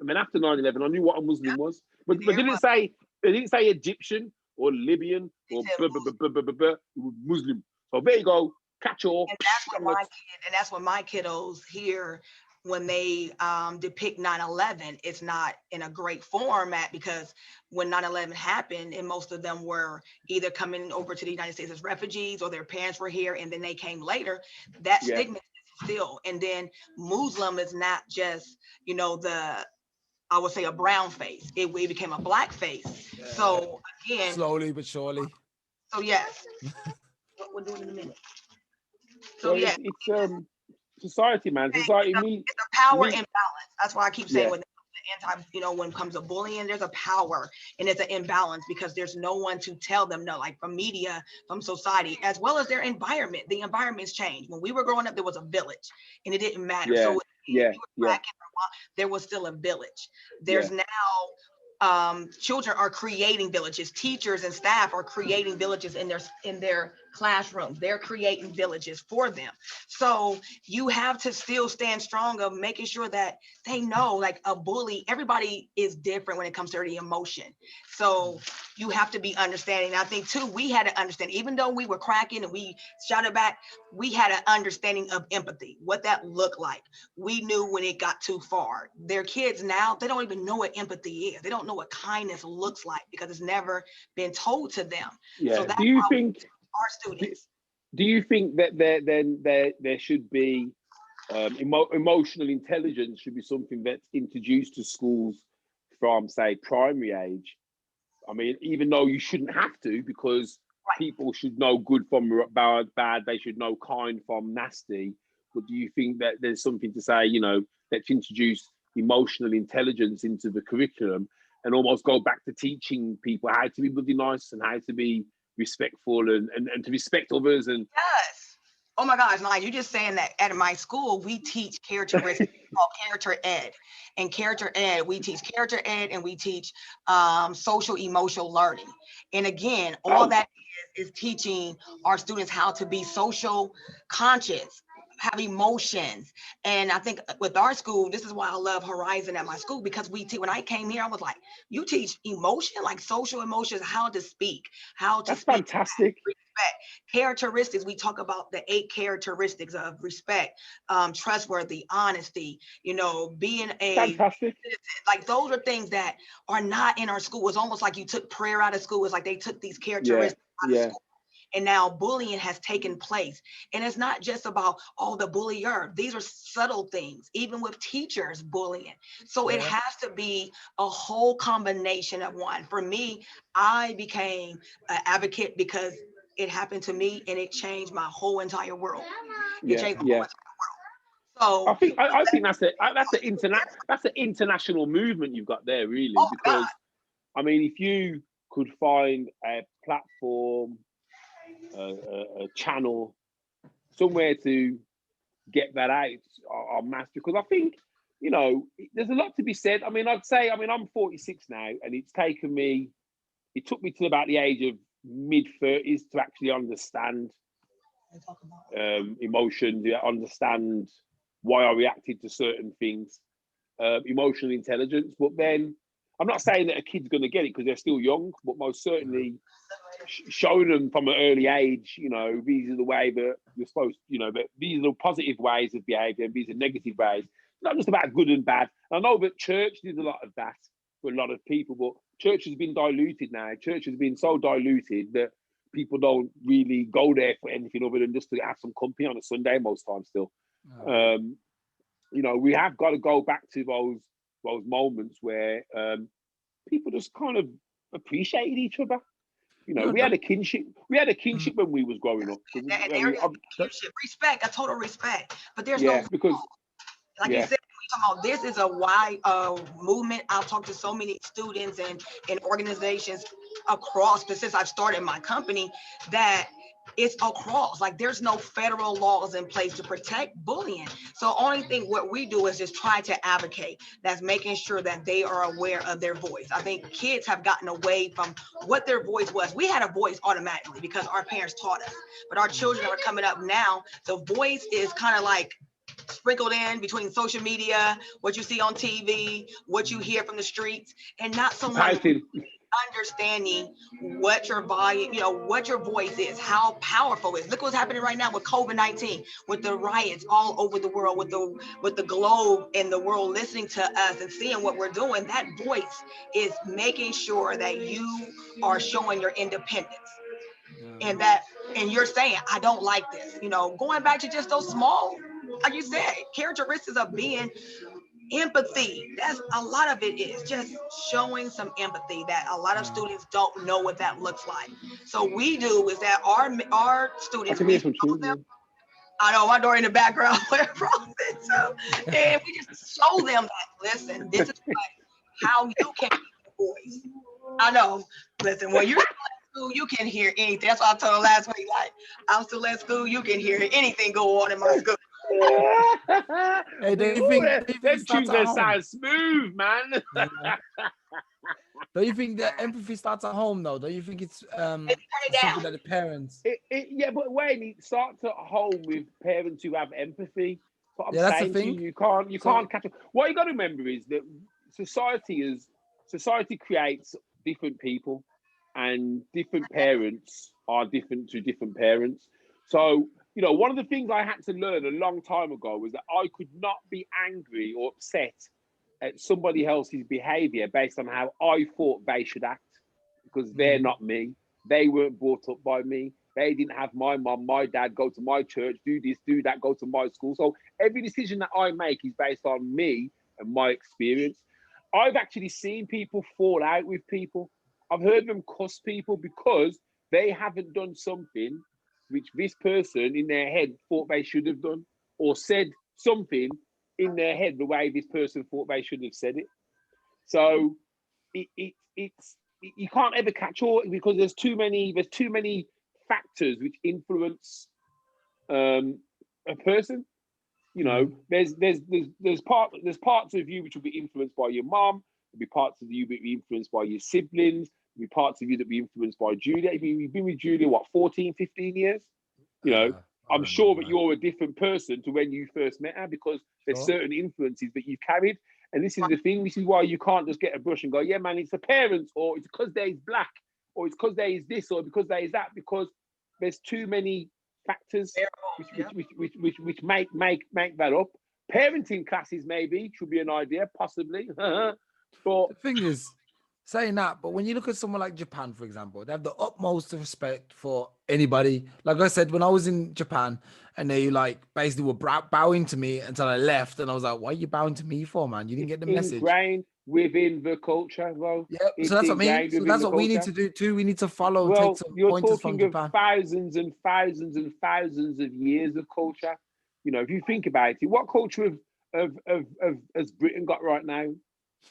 S3: I mean, after 9/11, I knew what a Muslim was, but they didn't say Egyptian or Libyan or Muslim. So there you go, catch all.
S4: And that's what my kiddos hear when they depict 9/11. It's not in a great format, because when 9/11 happened, and most of them were either coming over to the United States as refugees, or their parents were here and then they came later, that stigma is still. And then Muslim is not just, I would say, a brown face. It became a black face. So again,
S1: slowly but surely.
S4: So yes. We'll do it in a minute.
S3: So
S4: So yeah,
S3: it's society, man. Society needs.
S4: it's a power imbalance. That's why I keep saying
S3: Yeah.
S4: when when it comes to bullying, there's a power and it's an imbalance because there's no one to tell them no, like from media, from society, as well as their environment. The environment's changed. When we were growing up, there was a village and it didn't matter.
S3: Yeah,
S4: So
S3: yeah, yeah.
S4: there was still a village. There's now children are creating villages. Teachers and staff are creating villages in their classrooms. They're creating villages for them. So you have to still stand strong of making sure that they know, like a bully, everybody is different when it comes to the emotion. So you have to be understanding. I think too, we had to understand, even though we were cracking and we shouted back, we had an understanding of empathy, what that looked like. We knew when it got too far. Their kids now, they don't even know what empathy is. They don't know what kindness looks like because it's never been told to them.
S3: Yeah.
S4: So that's
S3: Do you
S4: how
S3: think
S4: our students.
S3: Do you think that there should be emotional intelligence should be something that's introduced to schools from, say, primary age? I mean, even though you shouldn't have to, because people should know good from bad, they should know kind from nasty. But do you think that there's something to say, let's introduce emotional intelligence into the curriculum and almost go back to teaching people how to be bloody nice and how to be respectful and to respect others? And
S4: Yes. Oh my gosh, Nigel, you're just saying that at my school, we teach characteristics called character ed. And character ed, we teach character ed and we teach social emotional learning. And again, all that is teaching our students how to be social conscious, have emotions. And I think with our school, this is why I love Horizon at my school, because when I came here, I was like, you teach emotion, like social emotions, how to speak, how to
S3: that's
S4: speak,
S3: fantastic.
S4: respect, characteristics. We talk about the 8 characteristics of respect, trustworthy, honesty, being a
S3: Fantastic.
S4: like those are things that are not in our school. It's almost like you took prayer out of school. It's like they took these characteristics out of school. And now bullying has taken place. And it's not just about, the bullier. These are subtle things, even with teachers bullying. So it has to be a whole combination of one. For me, I became an advocate because it happened to me and it changed my whole entire world. It changed my whole entire world. So
S3: I think that's an international movement you've got there, really, because I mean, if you could find a platform, a channel, somewhere to get that out on mass, because I think there's a lot to be said. I mean, I'm 46 now, and it took me to about the age of mid-30s to actually understand emotions, understand why I reacted to certain things, emotional intelligence. But then I'm not saying that a kid's going to get it because they're still young, but most certainly showing them from an early age, these are the way that you're supposed, that these are the positive ways of behavior and these are negative ways. It's not just about good and bad. And I know that church did a lot of that for a lot of people, but church has been diluted now. Church has been so diluted that people don't really go there for anything other than just to have some company on a Sunday most times still. We have got to go back to those moments where people just kind of appreciated each other. We had a kinship. We had a kinship when we was growing up.
S4: Kinship, respect, a total respect. But there's
S3: because
S4: like you said, this is a wide movement. I've talked to so many students and organizations across, but since I've started my company, that it's across. Like there's no federal laws in place to protect bullying. So only thing what we do is just try to advocate. That's making sure that they are aware of their voice. I think kids have gotten away from what their voice was. We had a voice automatically because our parents taught us, but our children are coming up now. The voice is kind of like sprinkled in between social media, what you see on TV, what you hear from the streets, and not so much understanding what your body, what your voice is, how powerful it is. Look what's happening right now with COVID-19, with the riots all over the world, with the globe and the world listening to us and seeing what we're doing. That voice is making sure that you are showing your independence. And you're saying, I don't like this, going back to just those small, like you said, characteristics of being empathy. That's a lot of it is just showing some empathy that a lot of students don't know what that looks like. So we do is that our students, we show them. I know my daughter in the background where from it. So, and we just show them that, listen, this is how you can be a voice. I know. Listen, when you're still at school, you can hear anything. That's what I told her last week. Like, I'm still at school, you can hear anything go on in my school.
S1: Hey, do you think
S3: them tunes sound smooth, man?
S1: Don't you think that empathy starts at home, though? Don't you think it's something that the parents?
S3: Yeah, but Wayne, it starts at home with parents who have empathy. What I'm
S1: that's
S3: saying
S1: the thing.
S3: to you can't catch up. What you got to remember is that society creates different people, and different parents are different to different parents. So, you know, one of the things I had to learn a long time ago was that I could not be angry or upset at somebody else's behavior based on how I thought they should act, because they're not me. They weren't brought up by me. They didn't have my mum, my dad go to my church, do this, do that, go to my school. So every decision that I make is based on me and my experience. I've actually seen people fall out with people. I've heard them cuss people because they haven't done something which this person in their head thought they should have done, or said something in their head the way this person thought they should have said it. So it's you can't ever catch all, because there's too many factors which influence a person. You know, there's parts of you which will be influenced by your mom. There'll be parts of you that will be influenced by your siblings. There'll be parts of you that will be influenced by Julia. You've been with Julia, what, 14, 15 years? You know, I'm sure that you're a different person to when you first met her, because there's certain influences that you've carried. And this is the thing. This is why you can't just get a brush and go, yeah, man, it's the parents, or it's because they're black, or it's because there is this, or because there is that, because there's too many factors which make that up. Parenting classes maybe should be an idea, possibly. But
S1: the thing is, saying that, but when you look at someone like Japan, for example, they have the utmost respect for anybody. Like I said, when I was in Japan, and they like basically were bowing to me until I left, and I was like, "Why are you bowing to me for, man? You didn't get the message."
S3: Ingrained within the culture, well.
S1: Yeah, so that's what I mean. So that's what we need to do too. We need to follow and take some pointers from Japan.
S3: Thousands and thousands and thousands of years of culture. You know, if you think about it, what culture has Britain got right now?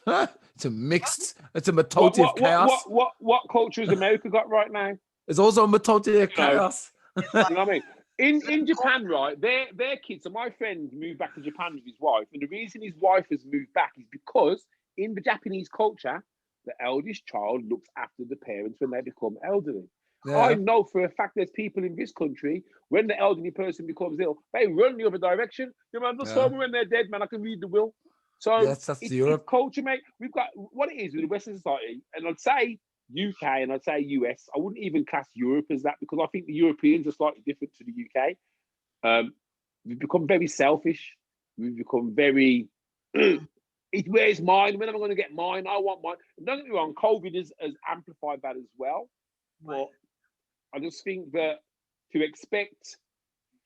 S1: It's a matote of chaos.
S3: What culture has America got right now?
S1: It's also a matote of chaos.
S3: You know what I mean? In Japan, right, their kids. So my friend moved back to Japan with his wife, and the reason his wife has moved back is because in the Japanese culture, the eldest child looks after the parents when they become elderly. Yeah. I know for a fact there's people in this country, when the elderly person becomes ill, they run the other direction. You know, just tell me when they're dead, man, I can read the will. So
S1: that's Europe.
S3: It's culture, mate. We've got what it is with the Western society, and I'd say UK and I'd say US. I wouldn't even class Europe as that, because I think the Europeans are slightly different to the UK. We've become very selfish. We've become very, where's mine? When am I going to get mine? I want mine. Don't get me wrong, COVID has amplified that as well. But I just think that to expect,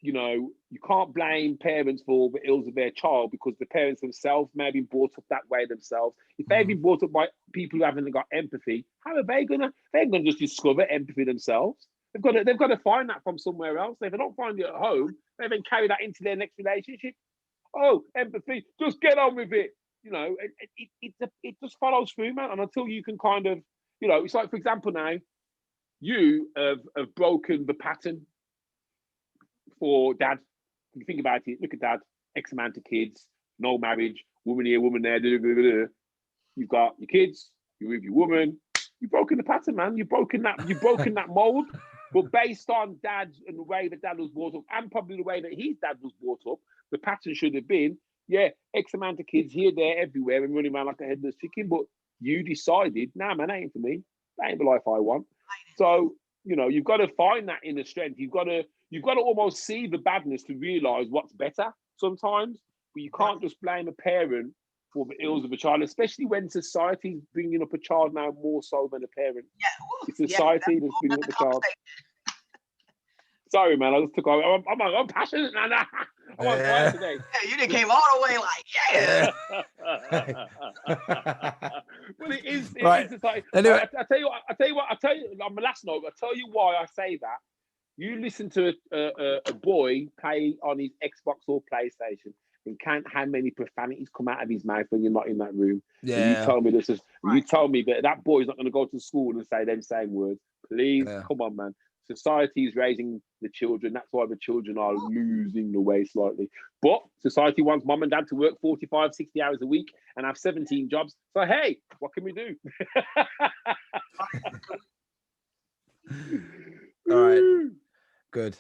S3: you know, you can't blame parents for all the ills of their child, because the parents themselves may have been brought up that way themselves. If they've been brought up by people who haven't got empathy, how are they gonna? They're gonna just discover empathy themselves. They've got to find that from somewhere else. If they don't find it at home, they then carry that into their next relationship. Oh, empathy, just get on with it. You know, it just follows through, man. And until you can kind of, you know, it's like, for example, now you have broken the pattern for dad. If you think about it, look at dad, X amount of kids, no marriage, woman here, woman there. You've got your kids, you're with your woman. You've broken the pattern, man. You've broken that mold. But based on dad and the way that dad was brought up, and probably the way that his dad was brought up, the pattern should have been, yeah, X amount of kids here, there, everywhere, and running around like a headless chicken. But you decided, nah, man, that ain't for me. That ain't the life I want. So, you know, you've got to find that inner strength. You've got to almost see the badness to realize what's better sometimes. But you can't just blame a parent for the ills of a child, especially when society's bringing up a child now more so than a parent.
S4: Yeah,
S3: it's society that's bringing up a child. Sorry, man. I just took off. I'm passionate, man. I'm on fire today.
S4: Yeah, you didn't came all the way like, yeah.
S3: Well, it is.
S1: Right.
S3: It's like,
S1: Anyway.
S3: I tell you what. On my last note, I tell you why I say that. You listen to a boy play on his Xbox or PlayStation and count how many profanities come out of his mouth when you're not in that room.
S1: Yeah.
S3: And you tell me this is.
S4: Right.
S3: You tell me that boy's not going to go to school and say them same words. Please,
S1: Yeah.
S3: come on, man. Society is raising the children. That's why the children are losing the way slightly. But society wants mom and dad to work 45, 60 hours a week and have 17 jobs. So, hey, what can we do?
S1: All right. Good.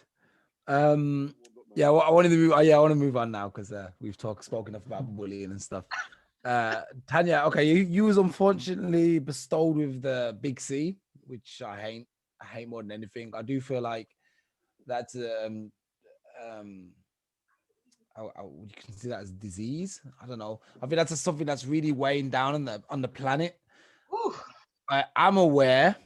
S1: Yeah, well, I want to move on now because we've spoken enough about bullying and stuff. Tanya, okay, you was unfortunately bestowed with the big C, which I hate more than anything. I do feel like that's would you consider that as disease? I don't know. I think that's something that's really weighing down on the planet. I'm aware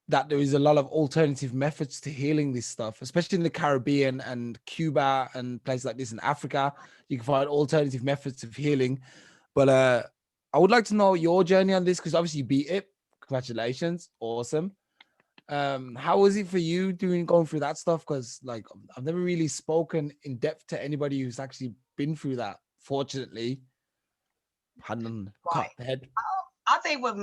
S1: that there is a lot of alternative methods to healing this stuff, especially in the Caribbean and Cuba and places like this in Africa. You can find alternative methods of healing. But I would like to know your journey on this because obviously you beat it. Congratulations. Awesome. How was it for you going through that stuff? Because like I've never really spoken in depth to anybody who's actually been through that. Fortunately, hadn't cut the head.
S4: I think with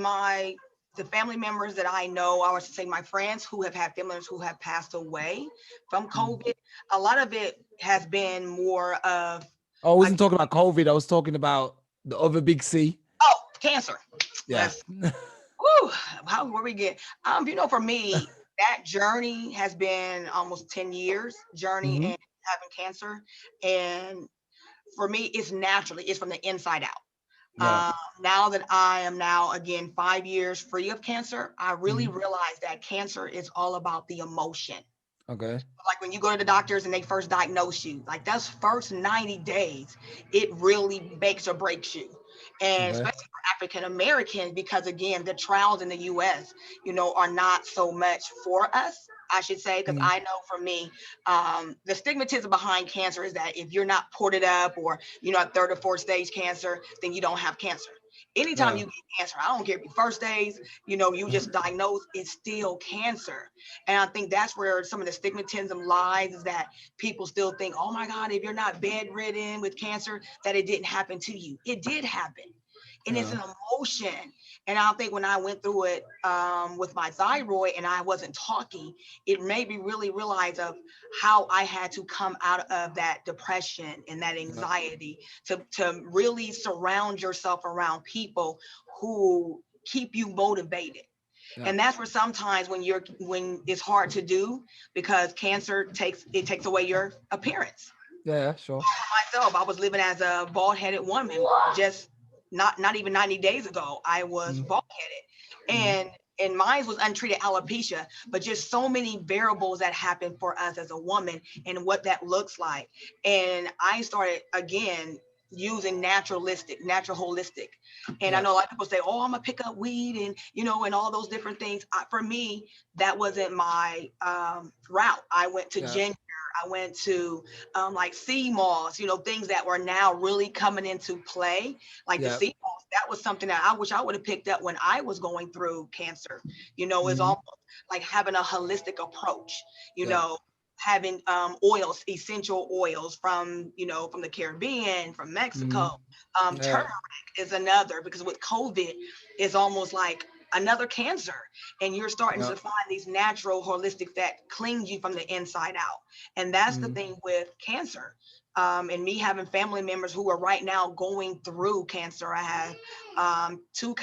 S4: the family members that I know, I would say my friends who have had family members who have passed away from COVID, a lot of it has been more of.
S1: Oh, I wasn't talking about COVID. I was talking about the other big C.
S4: Oh, cancer.
S1: Yeah.
S4: Woo, how where we get? For me, that journey has been almost 10 years journey and having cancer. And for me, it's from the inside out. Yeah. Now that I am again 5 years free of cancer, I really realized that cancer is all about the emotion.
S1: Okay.
S4: Like when you go to the doctors and they first diagnose you, like those first 90 days, it really makes or breaks you. And especially for African Americans, because again, the trials in the US, are not so much for us, I should say, because I know for me, the stigmatism behind cancer is that if you're not ported up or, at 3rd or 4th stage cancer, then you don't have cancer. Anytime you get cancer, I don't care if you're first stage, you just diagnosed, it's still cancer. And I think that's where some of the stigmatism lies, is that people still think, oh my God, if you're not bedridden with cancer, that it didn't happen to you. It did happen. And it's an emotion. And I think when I went through it with my thyroid and I wasn't talking, it made me really realize of how I had to come out of that depression and that anxiety to really surround yourself around people who keep you motivated. Yeah. And that's where sometimes when it's hard to do, because cancer takes away your appearance.
S1: Yeah, sure.
S4: For myself, I was living as a bald-headed woman just not even 90 days ago. I was bald-headed, and mine was untreated alopecia, but just so many variables that happen for us as a woman and what that looks like. And I started again using natural holistic. And I know a lot of people say, oh, I'm gonna pick up weed and and all those different things. For me, that wasn't my route. I went to ginger. I went to like sea moss, things that were now really coming into play. Like the sea moss, that was something that I wish I would have picked up when I was going through cancer. It's almost like having a holistic approach, having oils, essential oils from the Caribbean, from Mexico. Turmeric is another, because with COVID, it's almost like another cancer, and you're starting to find these natural holistics that cleanse you from the inside out. And that's the thing with cancer. And me having family members who are right now going through cancer. I have 3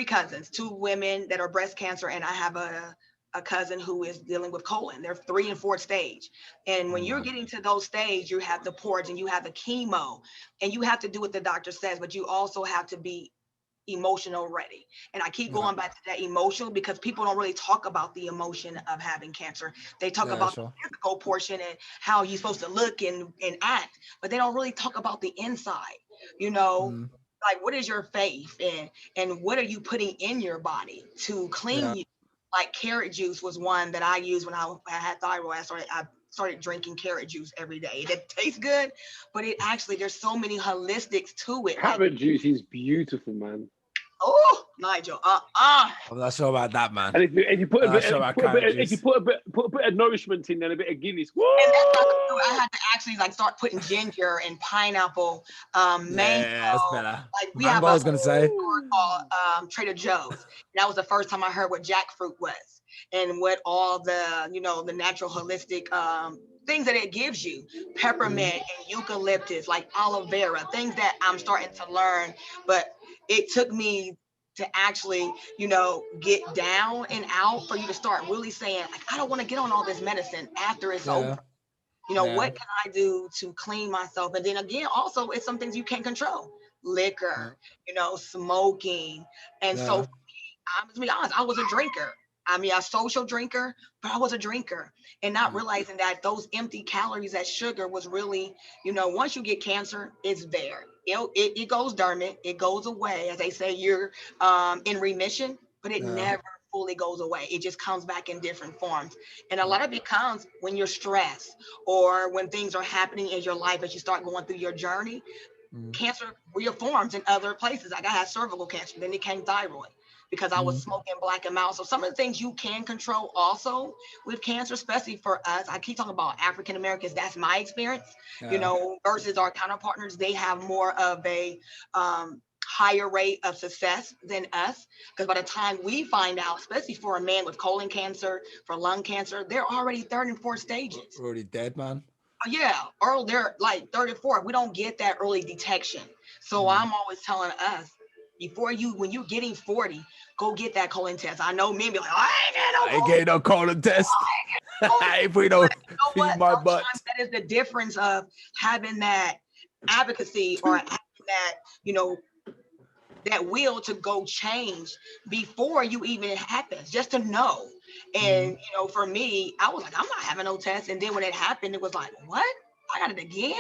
S4: cousins, 2 women that are breast cancer, and I have a cousin who is dealing with colon. They're 3 and 4th stage. And when you're getting to those stages, you have the ports and you have the chemo, and you have to do what the doctor says, but you also have to be emotional ready. And I keep going back to that emotional, because people don't really talk about the emotion of having cancer. They talk about the physical portion and how you're supposed to look and act, but they don't really talk about the inside, like what is your faith and what are you putting in your body to clean you? like carrot juice was one that I used when I had thyroid. I started drinking carrot juice every day. It tastes good, but it actually, there's so many holistics to it.
S3: Carrot juice is beautiful, man.
S4: Oh, Nigel,
S1: I'm not sure about that, man.
S3: And if you put a
S1: I'm
S3: bit,
S1: not sure about carrot juice.
S3: if you put a bit of nourishment in there, and a bit of Guinness. Woo!
S4: And that's what I had to actually like start putting ginger and pineapple, mango.
S1: Yeah, that's better.
S4: Like we
S1: Mango,
S4: have
S1: I was gonna say.
S4: store called Trader Joe's. And that was the first time I heard what jackfruit was and what all the, you know, the natural holistic things that it gives you. Peppermint and eucalyptus, like aloe vera, things that I'm starting to learn. But it took me to actually, you know, get down and out for you to start really saying, like, I don't want to get on all this medicine after it's over. You know, what can I do to clean myself? And then again, also, it's some things you can't control. Liquor, you know, smoking. And so, I'm to be honest, I was a drinker. I mean, a social drinker, but I was a drinker, and not realizing that those empty calories, that sugar was really, you know, once you get cancer, it's there. It goes dormant, it goes away. As they say, you're in remission, but it never fully goes away. It just comes back in different forms. And a lot of it comes when you're stressed or when things are happening in your life as you start going through your journey. Cancer reforms in other places. Like I had cervical cancer, then it came thyroid, because I was smoking black and mild. So some of the things you can control also with cancer, especially for us. I keep talking about African Americans. That's my experience, you know, versus our counterpartners. They have more of a higher rate of success than us. Because by the time we find out, especially for a man with colon cancer, for lung cancer, they're already third and fourth stages.
S1: Already dead, man.
S4: Yeah, or they're like third and fourth. We don't get that early detection. So I'm always telling us, before when you're getting 40, go get that colon test. I know men be like, I ain't getting no
S1: colon test. If we don't feed my butt.
S4: That is the difference of having that advocacy or having that, you know, that will to go change before you even it happens, just to know. And you know, for me, I was like, I'm not having no test. And then when it happened, it was like, what? I got it again.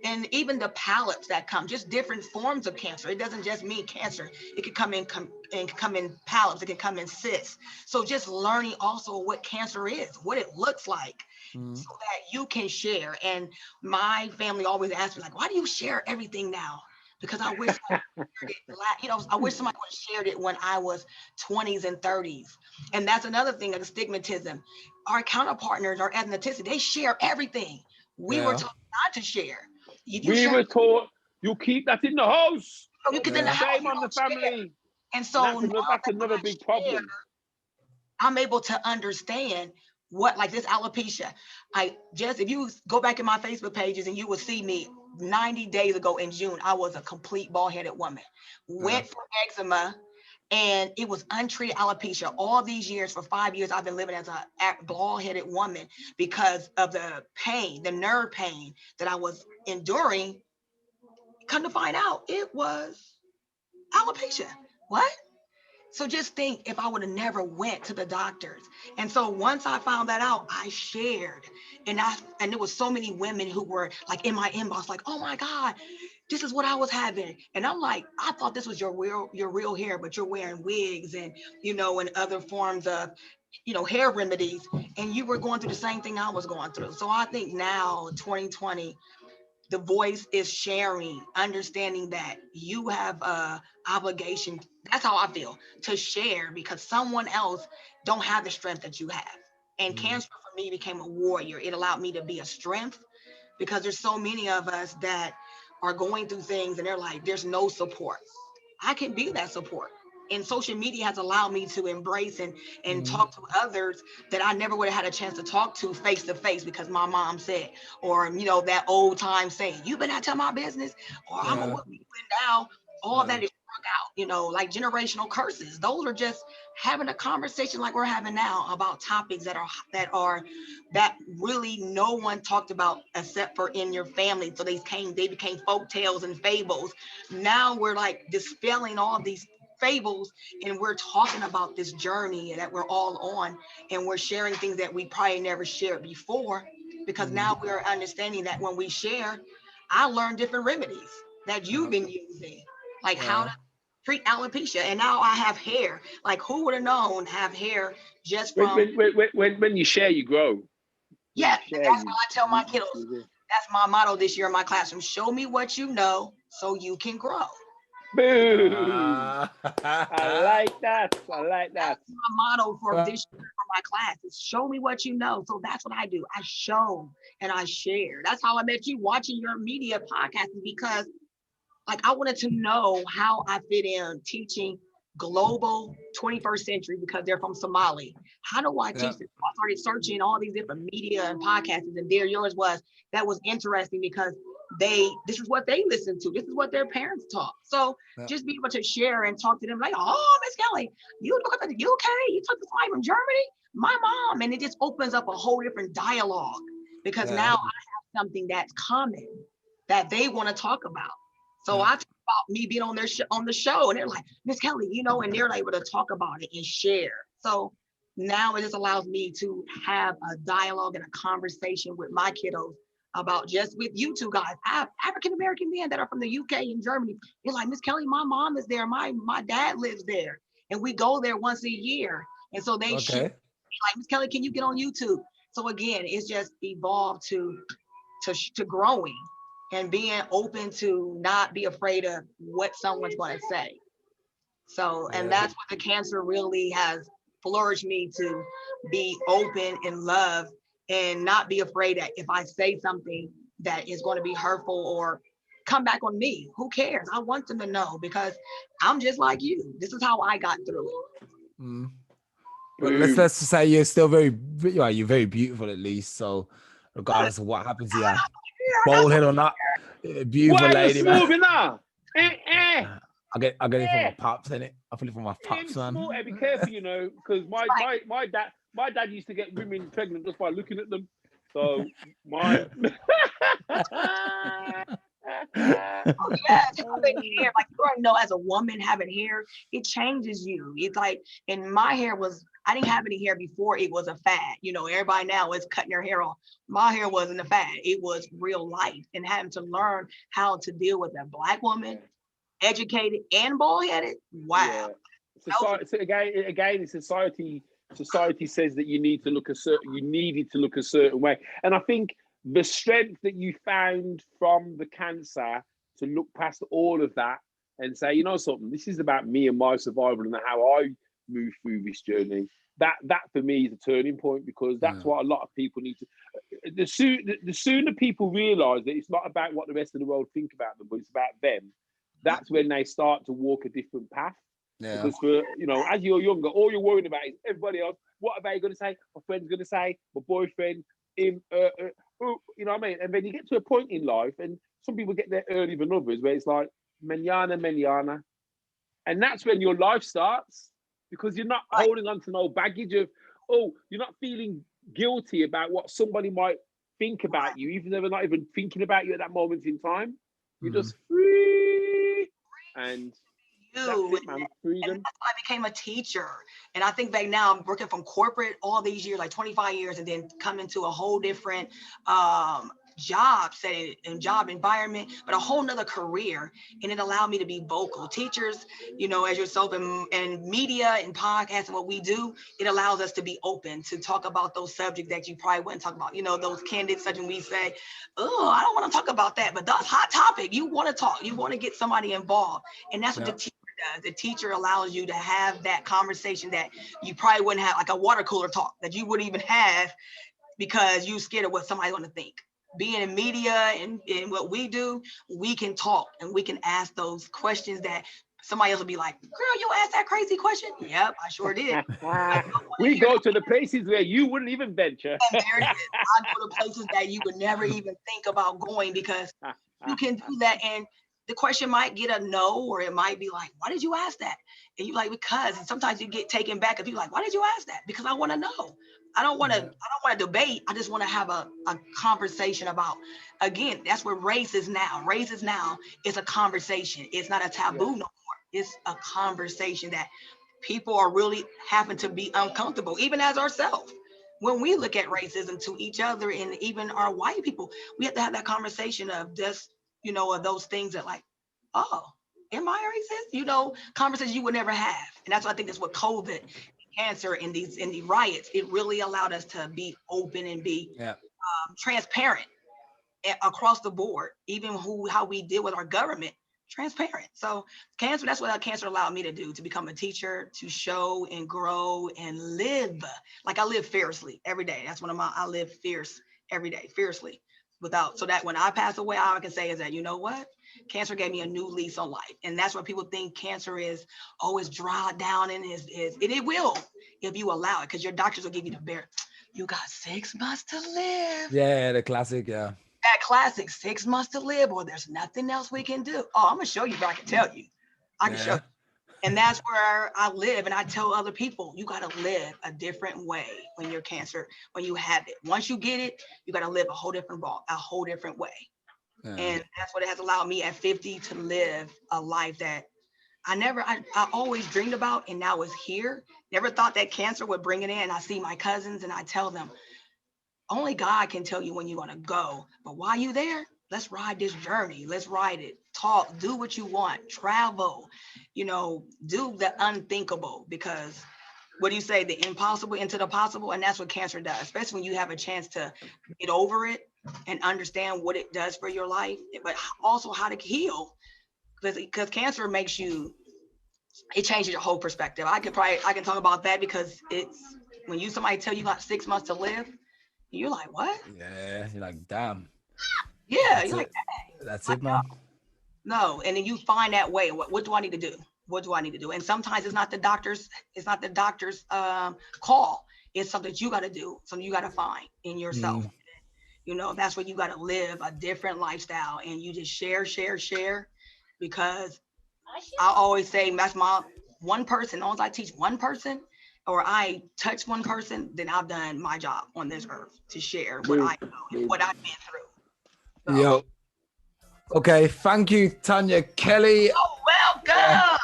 S4: And even the polyps that come, just different forms of cancer. It doesn't just mean cancer. It could come in polyps. It can come in cysts. So just learning also what cancer is, what it looks like, so that you can share. And my family always asks me, like, why do you share everything now? Because I wish I shared it, you know, I wish somebody would have shared it when I was 20s and 30s. And that's another thing, like stigmatism. Our counterpartners, our ethnicity, they share everything. We were taught not to share.
S3: We were taught, you keep that in the house.
S4: You keep it in the house.
S3: Shame on the family.
S4: And so
S3: that's another big problem.
S4: I'm able to understand what, like this alopecia. If you go back in my Facebook pages and you will see me 90 days ago in June, I was a complete bald-headed woman. Went for eczema, and it was untreated alopecia. All these years, for 5 years, I've been living as a bald-headed woman because of the pain, the nerve pain that I was enduring. Come to find out, it was alopecia. What? So just think if I would have never went to the doctors. And so once I found that out, I shared. And there was so many women who were like in my inbox, like, oh my God, this is what I was having. And I'm like, I thought this was your real hair, but you're wearing wigs and, you know, and other forms of, you know, hair remedies. And you were going through the same thing I was going through. So I think now, 2020, the voice is sharing, understanding that you have a obligation. That's how I feel, to share, because someone else don't have the strength that you have. And cancer for me became a warrior. It allowed me to be a strength, because there's so many of us that are going through things and they're like, there's no support. I can be that support. And social media has allowed me to embrace and talk to others that I never would have had a chance to talk to face, because my mom said, or, you know, that old time saying, you better not tell my business, or I'm gonna whip you. And now all that is struck out, you know, like generational curses. Those are just having a conversation like we're having now about topics that really no one talked about except for in your family. So they became folk tales and fables. Now we're like dispelling all these fables, and we're talking about this journey that we're all on, and we're sharing things that we probably never shared before, because now we're understanding that when we share, I learned different remedies that you've been using, like how to treat alopecia, and now I have hair. Like, who would have known have hair just from?
S3: When you share, you grow.
S4: Yeah,
S3: Share,
S4: that's what I tell my
S3: you-
S4: kiddos. That's my motto this year in my classroom. Show me what you know so you can grow.
S3: Boom.
S1: Ah.
S3: I like that. I like that.
S4: That's my motto for this year for my class is show me what you know. So that's what I do. I show and I share. That's how I met you watching your media podcast, because like I wanted to know how I fit in teaching global 21st century because they're from Somali. How do I teach this? I started searching all these different media and podcasts, and there yours was. That was interesting because this is what they listen to. This is what their parents taught. So just be able to share and talk to them like, oh, Miss Kelly, you look at the UK, you took this flight from Germany, my mom, and it just opens up a whole different dialogue because now I have something that's common that they want to talk about. So I talk about me being on the show, and they're like, Miss Kelly, you know, and they're able to talk about it and share. So now it just allows me to have a dialogue and a conversation with my kiddos about just with you two guys. I have African-American men that are from the UK and Germany. They're like, Miss Kelly, my mom is there. My dad lives there. And we go there once a year. And so they share, like, Miss Kelly, can you get on YouTube? So again, it's just evolved to growing and being open to not be afraid of what someone's going to say. So, and that's what the cancer really has flourished me to be open and love and not be afraid that if I say something that is going to be hurtful or come back on me, who cares? I want them to know because I'm just like you. This is how I got through it.
S1: Mm. But let's just say you're still you're very beautiful at least. So regardless of what happens here, bald head or not, beautiful lady, man. I get it from my pops, innit? I feel it from my pops, man.
S3: Be careful, you know, because my dad used to get women pregnant just by looking at them. So my
S4: Oh yeah, having hair, like you already know, as a woman having hair, it changes you. It's like, and my hair I didn't have any hair before it was a fad. You know, everybody now is cutting their hair off. My hair wasn't a fad. It was real life, and having to learn how to deal with a Black woman, educated and bald-headed. Wow.
S3: Yeah. Again, society says that you needed to look a certain way. And I think the strength that you found from the cancer to look past all of that and say, you know something, this is about me and my survival and how I move through this journey. That for me is a turning point, because that's what a lot of people need to. The sooner people realize that it's not about what the rest of the world think about them, but it's about them. That's when they start to walk a different path. Yeah. Because as you're younger, all you're worried about is everybody else. What are they going to say? My friend's going to say, my boyfriend, him, you know what I mean? And then you get to a point in life, and some people get there earlier than others, where it's like, manana. And that's when your life starts, because you're not holding on to no baggage of, you're not feeling guilty about what somebody might think about you, even though they're not even thinking about you at that moment in time. You're just free. And that's it, man. Freedom.
S4: And that's why I became a teacher. And I think back now, I'm working from corporate all these years, like 25 years, and then come into a whole different job setting and job environment, but a whole nother career. And it allowed me to be vocal. Teachers, as yourself and media and podcasts and what we do, it allows us to be open to talk about those subjects that you probably wouldn't talk about. Those candid subjects we say, I don't want to talk about that, but that's hot topic. You want to talk, you want to get somebody involved. And that's what the teacher does. The teacher allows you to have that conversation that you probably wouldn't have, like a water cooler talk that you wouldn't even have because you're scared of what somebody's going to think. Being in media and what we do, we can talk and we can ask those questions that somebody else will be like, girl, you asked that crazy question? Yep, I sure did.
S3: We go to the places where you wouldn't even venture.
S4: And there it is. I go to places that you would never even think about going, because you can do that. And the question might get a no, or it might be like, why did you ask that? And you're like, because. And sometimes you get taken back and people like, why did you ask that? Because I want to know. I don't want to debate. I just want to have a conversation about, again, that's what race is now. Race is now, it's a conversation. It's not a taboo no more. It's a conversation that people are really having to be uncomfortable, even as ourselves. When we look at racism to each other and even our white people, we have to have that conversation of just, of those things that like, am I racist? You know, conversations you would never have. And that's what I think is what COVID, cancer, and the riots, it really allowed us to be open and be transparent across the board, even how we deal with our government, transparent. So cancer, that's what cancer allowed me to do, to become a teacher, to show and grow and live. Like I live fiercely every day. That's one of I live fierce every day, fiercely, so that when I pass away, all I can say is that, you know what? Cancer gave me a new lease on life. And that's what people think cancer is, it's dry down, and it will, if you allow it, because your doctors will give you you got 6 months to live.
S1: Yeah, the classic, yeah.
S4: That classic 6 months to live, or there's nothing else we can do. Oh, I'm gonna show you, but I can tell you. I can show you. And that's where I live. And I tell other people, you gotta live a different way when you're cancer, when you have it. Once you get it, you gotta live a whole different way. Yeah. And that's what it has allowed me at 50 to live a life that I always dreamed about, and now it's here. Never thought that cancer would bring it in. I see my cousins and I tell them, only God can tell you when you're gonna go. But while you're there, let's ride this journey. Let's ride it. Talk, do what you want, travel, you know, do the unthinkable, because what do you say? The impossible into the possible. And that's what cancer does, especially when you have a chance to get over it and understand what it does for your life, but also how to heal. Because cancer makes you, it changes your whole perspective. I can talk about that, because it's when somebody tell you got 6 months to live, you're like, what?
S1: Yeah, you're like, damn.
S4: Yeah, you're like, dang.
S1: That's it, man.
S4: No, and then you find that way. What do I need to do? What do I need to do? And sometimes it's not the doctor's call. It's something that you got to do, something you got to find in yourself. You know, that's where you got to live a different lifestyle, and you just share, because I always say, that's my one person. As long as I teach one person, or I touch one person, then I've done my job on this earth, to share what I know and what I've been through. So.
S1: Yo. Okay, thank you, Tonya Kelly.
S4: Oh, welcome.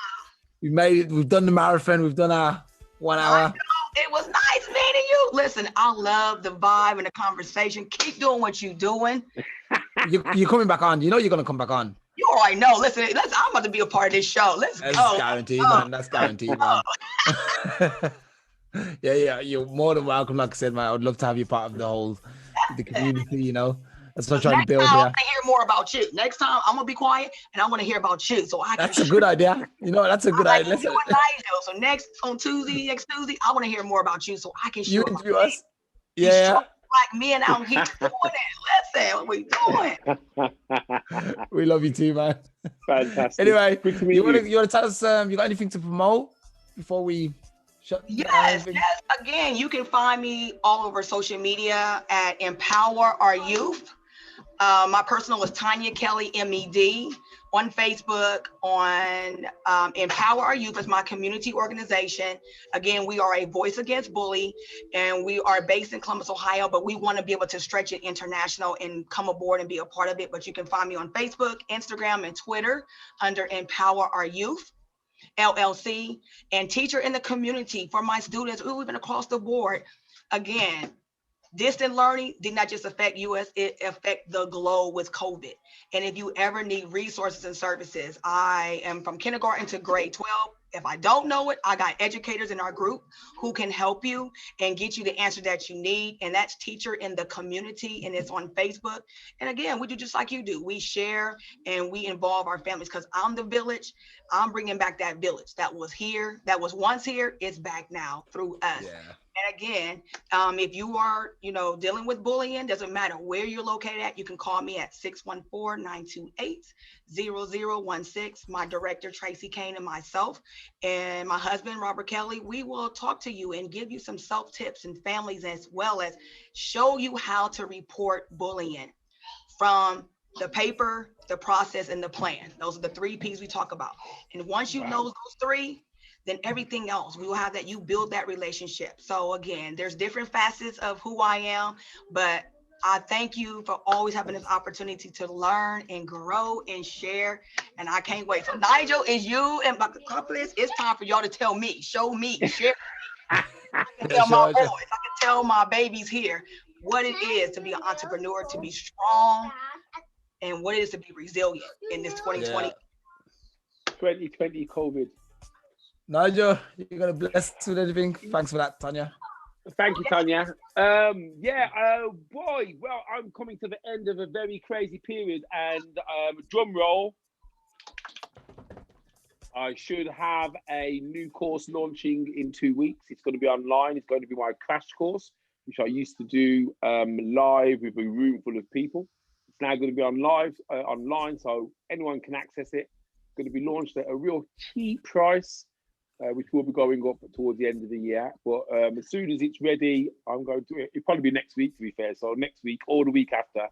S1: We made it. We've done the marathon. We've done our 1 hour.
S4: It was nice meeting you. Listen, I love the vibe and the conversation. Keep doing what you're doing.
S1: You're coming back on. You know you're going to come back on.
S4: You already know. Listen, I'm about to be a part of this show. That's
S1: guaranteed, man. That's guaranteed, man. Yeah. You're more than welcome. Like I said, man, I would love to have you part of the community, you know. That's what I'm trying to build here.
S4: I want to hear more about you. Next time, I'm going to be quiet, and I want to hear about you. That's
S1: a good idea. You know, that's a good idea.
S4: You and Nigel. So next Tuesday, I want to hear more about you, so I can share.
S1: You interview us. Yeah.
S4: Like me and out here doing it. Listen, what we doing.
S1: We love you too, man.
S3: Fantastic.
S1: Anyway, you want to tell us, you got anything to promote before we shut down?
S4: Yes. Again, you can find me all over social media at Empower Our Youth. My personal is Tonya Kelly, MED, on Facebook, on Empower Our Youth as my community organization. Again, we are a voice against bully, and we are based in Columbus, Ohio, but we want to be able to stretch it international and come aboard and be a part of it. But you can find me on Facebook, Instagram, and Twitter under Empower Our Youth, LLC, and teacher in the community for my students, even across the board. Again, distant learning did not just affect us, it affect the globe with COVID. And if you ever need resources and services, I am from kindergarten to grade 12. If I don't know it, I got educators in our group who can help you and get you the answer that you need. And that's teacher in the community, and it's on Facebook. And again, we do just like you do. We share and we involve our families, because I'm the village. I'm bringing back that village that was here, that was once here. It's back now through us. Yeah. And again, if you are, dealing with bullying, doesn't matter where you're located at, you can call me at 614-928-0016. My director, Tracy Kane, and myself, and my husband, Robert Kelly, we will talk to you and give you some self tips and families, as well as show you how to report bullying from the paper, the process, and the plan. Those are the 3 P's we talk about. And once you know those 3, then everything else, we will have that, you build that relationship. So again, there's different facets of who I am, but I thank you for always having this opportunity to learn and grow and share. And I can't wait. So Nigel, is you and Blackopolypse, it's time for y'all to tell me, show me, share me. I can tell my boys, I can tell my babies here what it is to be an entrepreneur, to be strong, and what it is to be resilient in this 2020.
S3: 2020 COVID.
S1: Nigel, you're gonna bless us with anything? Thanks for that, Tonya.
S3: Thank you, Tonya. Boy, well, I'm coming to the end of a very crazy period, and drum roll. I should have a new course launching in 2 weeks. It's going to be online. It's going to be my crash course, which I used to do live with a room full of people. It's now going to be online, so anyone can access it. It's going to be launched at a real cheap price, which will be going up towards the end of the year. But as soon as it's ready, I'm going to, it'll probably be next week, to be fair. So next week or the week after,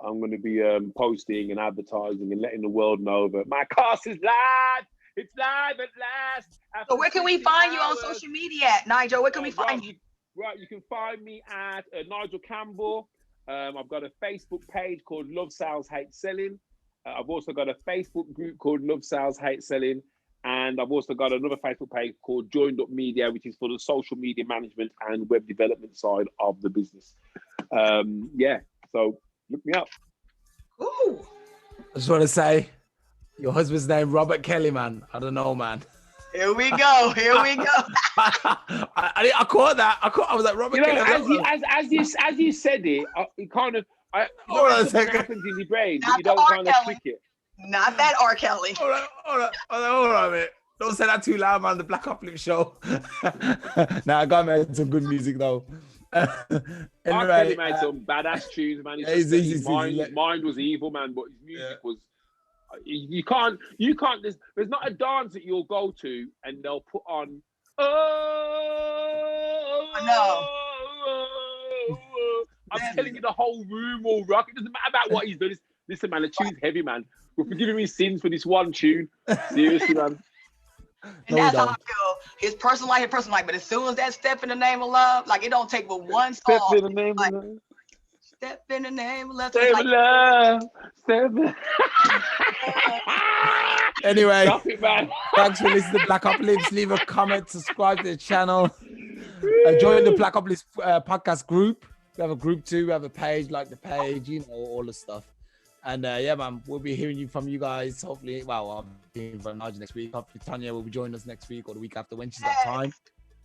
S3: I'm going to be posting and advertising and letting the world know that my course is live. It's live at last.
S4: So where can we find you on social media at, Nigel? Where can we find you?
S3: Right, you can find me at Nigel Campbell. I've got a Facebook page called Love Sales Hate Selling. I've also got a Facebook group called Love Sales Hate Selling. And I've also got another Facebook page called Joined Up Media, which is for the social media management and web development side of the business. So look me up.
S4: Ooh.
S1: I just want to say, your husband's name, Robert Kelly, man. I don't know, man.
S4: Here we go.
S1: I caught that. I was like, Robert Kelly.
S3: As you said it, it kind of, something happens in your brain, but you don't kind of click it.
S4: Not that R. Kelly.
S3: Hold
S1: on, mate. Don't say that too loud, man. The Blackopolypse show. Nah, I got made some good music though.
S3: Anyway, R. Kelly made some badass tunes, man. His mind was evil, man, but his music was. You can't. There's not a dance that you'll go to and they'll put on. I'm telling you, the whole room will rock. It doesn't matter about what he's done. Listen, man, the tune's heavy, man. We're forgiving me sins for this one tune. Seriously, man.
S4: And that's how I feel. His personal life, but as soon as that step in the name of love, like it don't take but one song.
S3: Step in the name of love.
S4: Step in the name of love.
S3: Step in love. Step in.
S1: Anyway,
S3: Stop it, man.
S1: Thanks for listening to Blackopolypse. Leave a comment, subscribe to the channel. Join the Blackopolypse podcast group. We have a group too. We have a page, like the page, all the stuff. And man, we'll be hearing from you guys. Hopefully, I'll be hearing from Nigel next week. Hopefully, Tonya will be joining us next week or the week after when she's got time.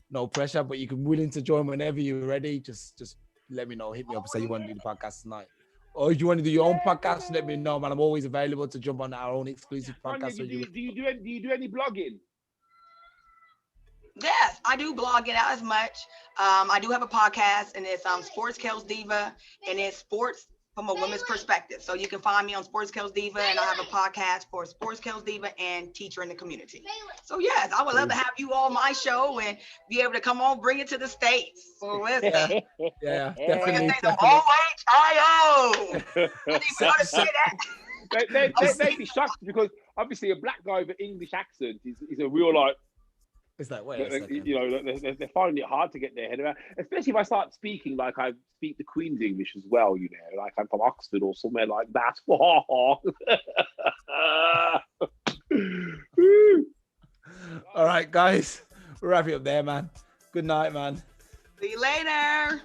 S1: No pressure, but you can willing to join whenever you're ready. Just let me know. Hit me up and say you want to do the podcast tonight. Or if you want to do your own podcast, let me know, man. I'm always available to jump on our own exclusive podcast.
S3: Tonya, do you do any blogging?
S4: Yes, I do blogging out as much. I do have a podcast, and it's Sportzkelz Diva, and it's sports from a women's perspective. So you can find me on Sportzkelz Diva, and I have a podcast for Sportzkelz Diva and Teacher in the Community. So yes, I would love to have you on my show and be able to come on, bring it to the States. So listen.
S1: Yeah, definitely.
S4: OHIO.
S3: They'd be shocked because obviously a black guy with an English accent is a real like.
S1: It's like, wait a second.
S3: They're finding it hard to get their head around, especially if I start speaking like I speak the Queen's English as well, like I'm from Oxford or somewhere like that.
S1: All right, guys, we'll wrap it up there, man. Good night, man.
S4: See you later.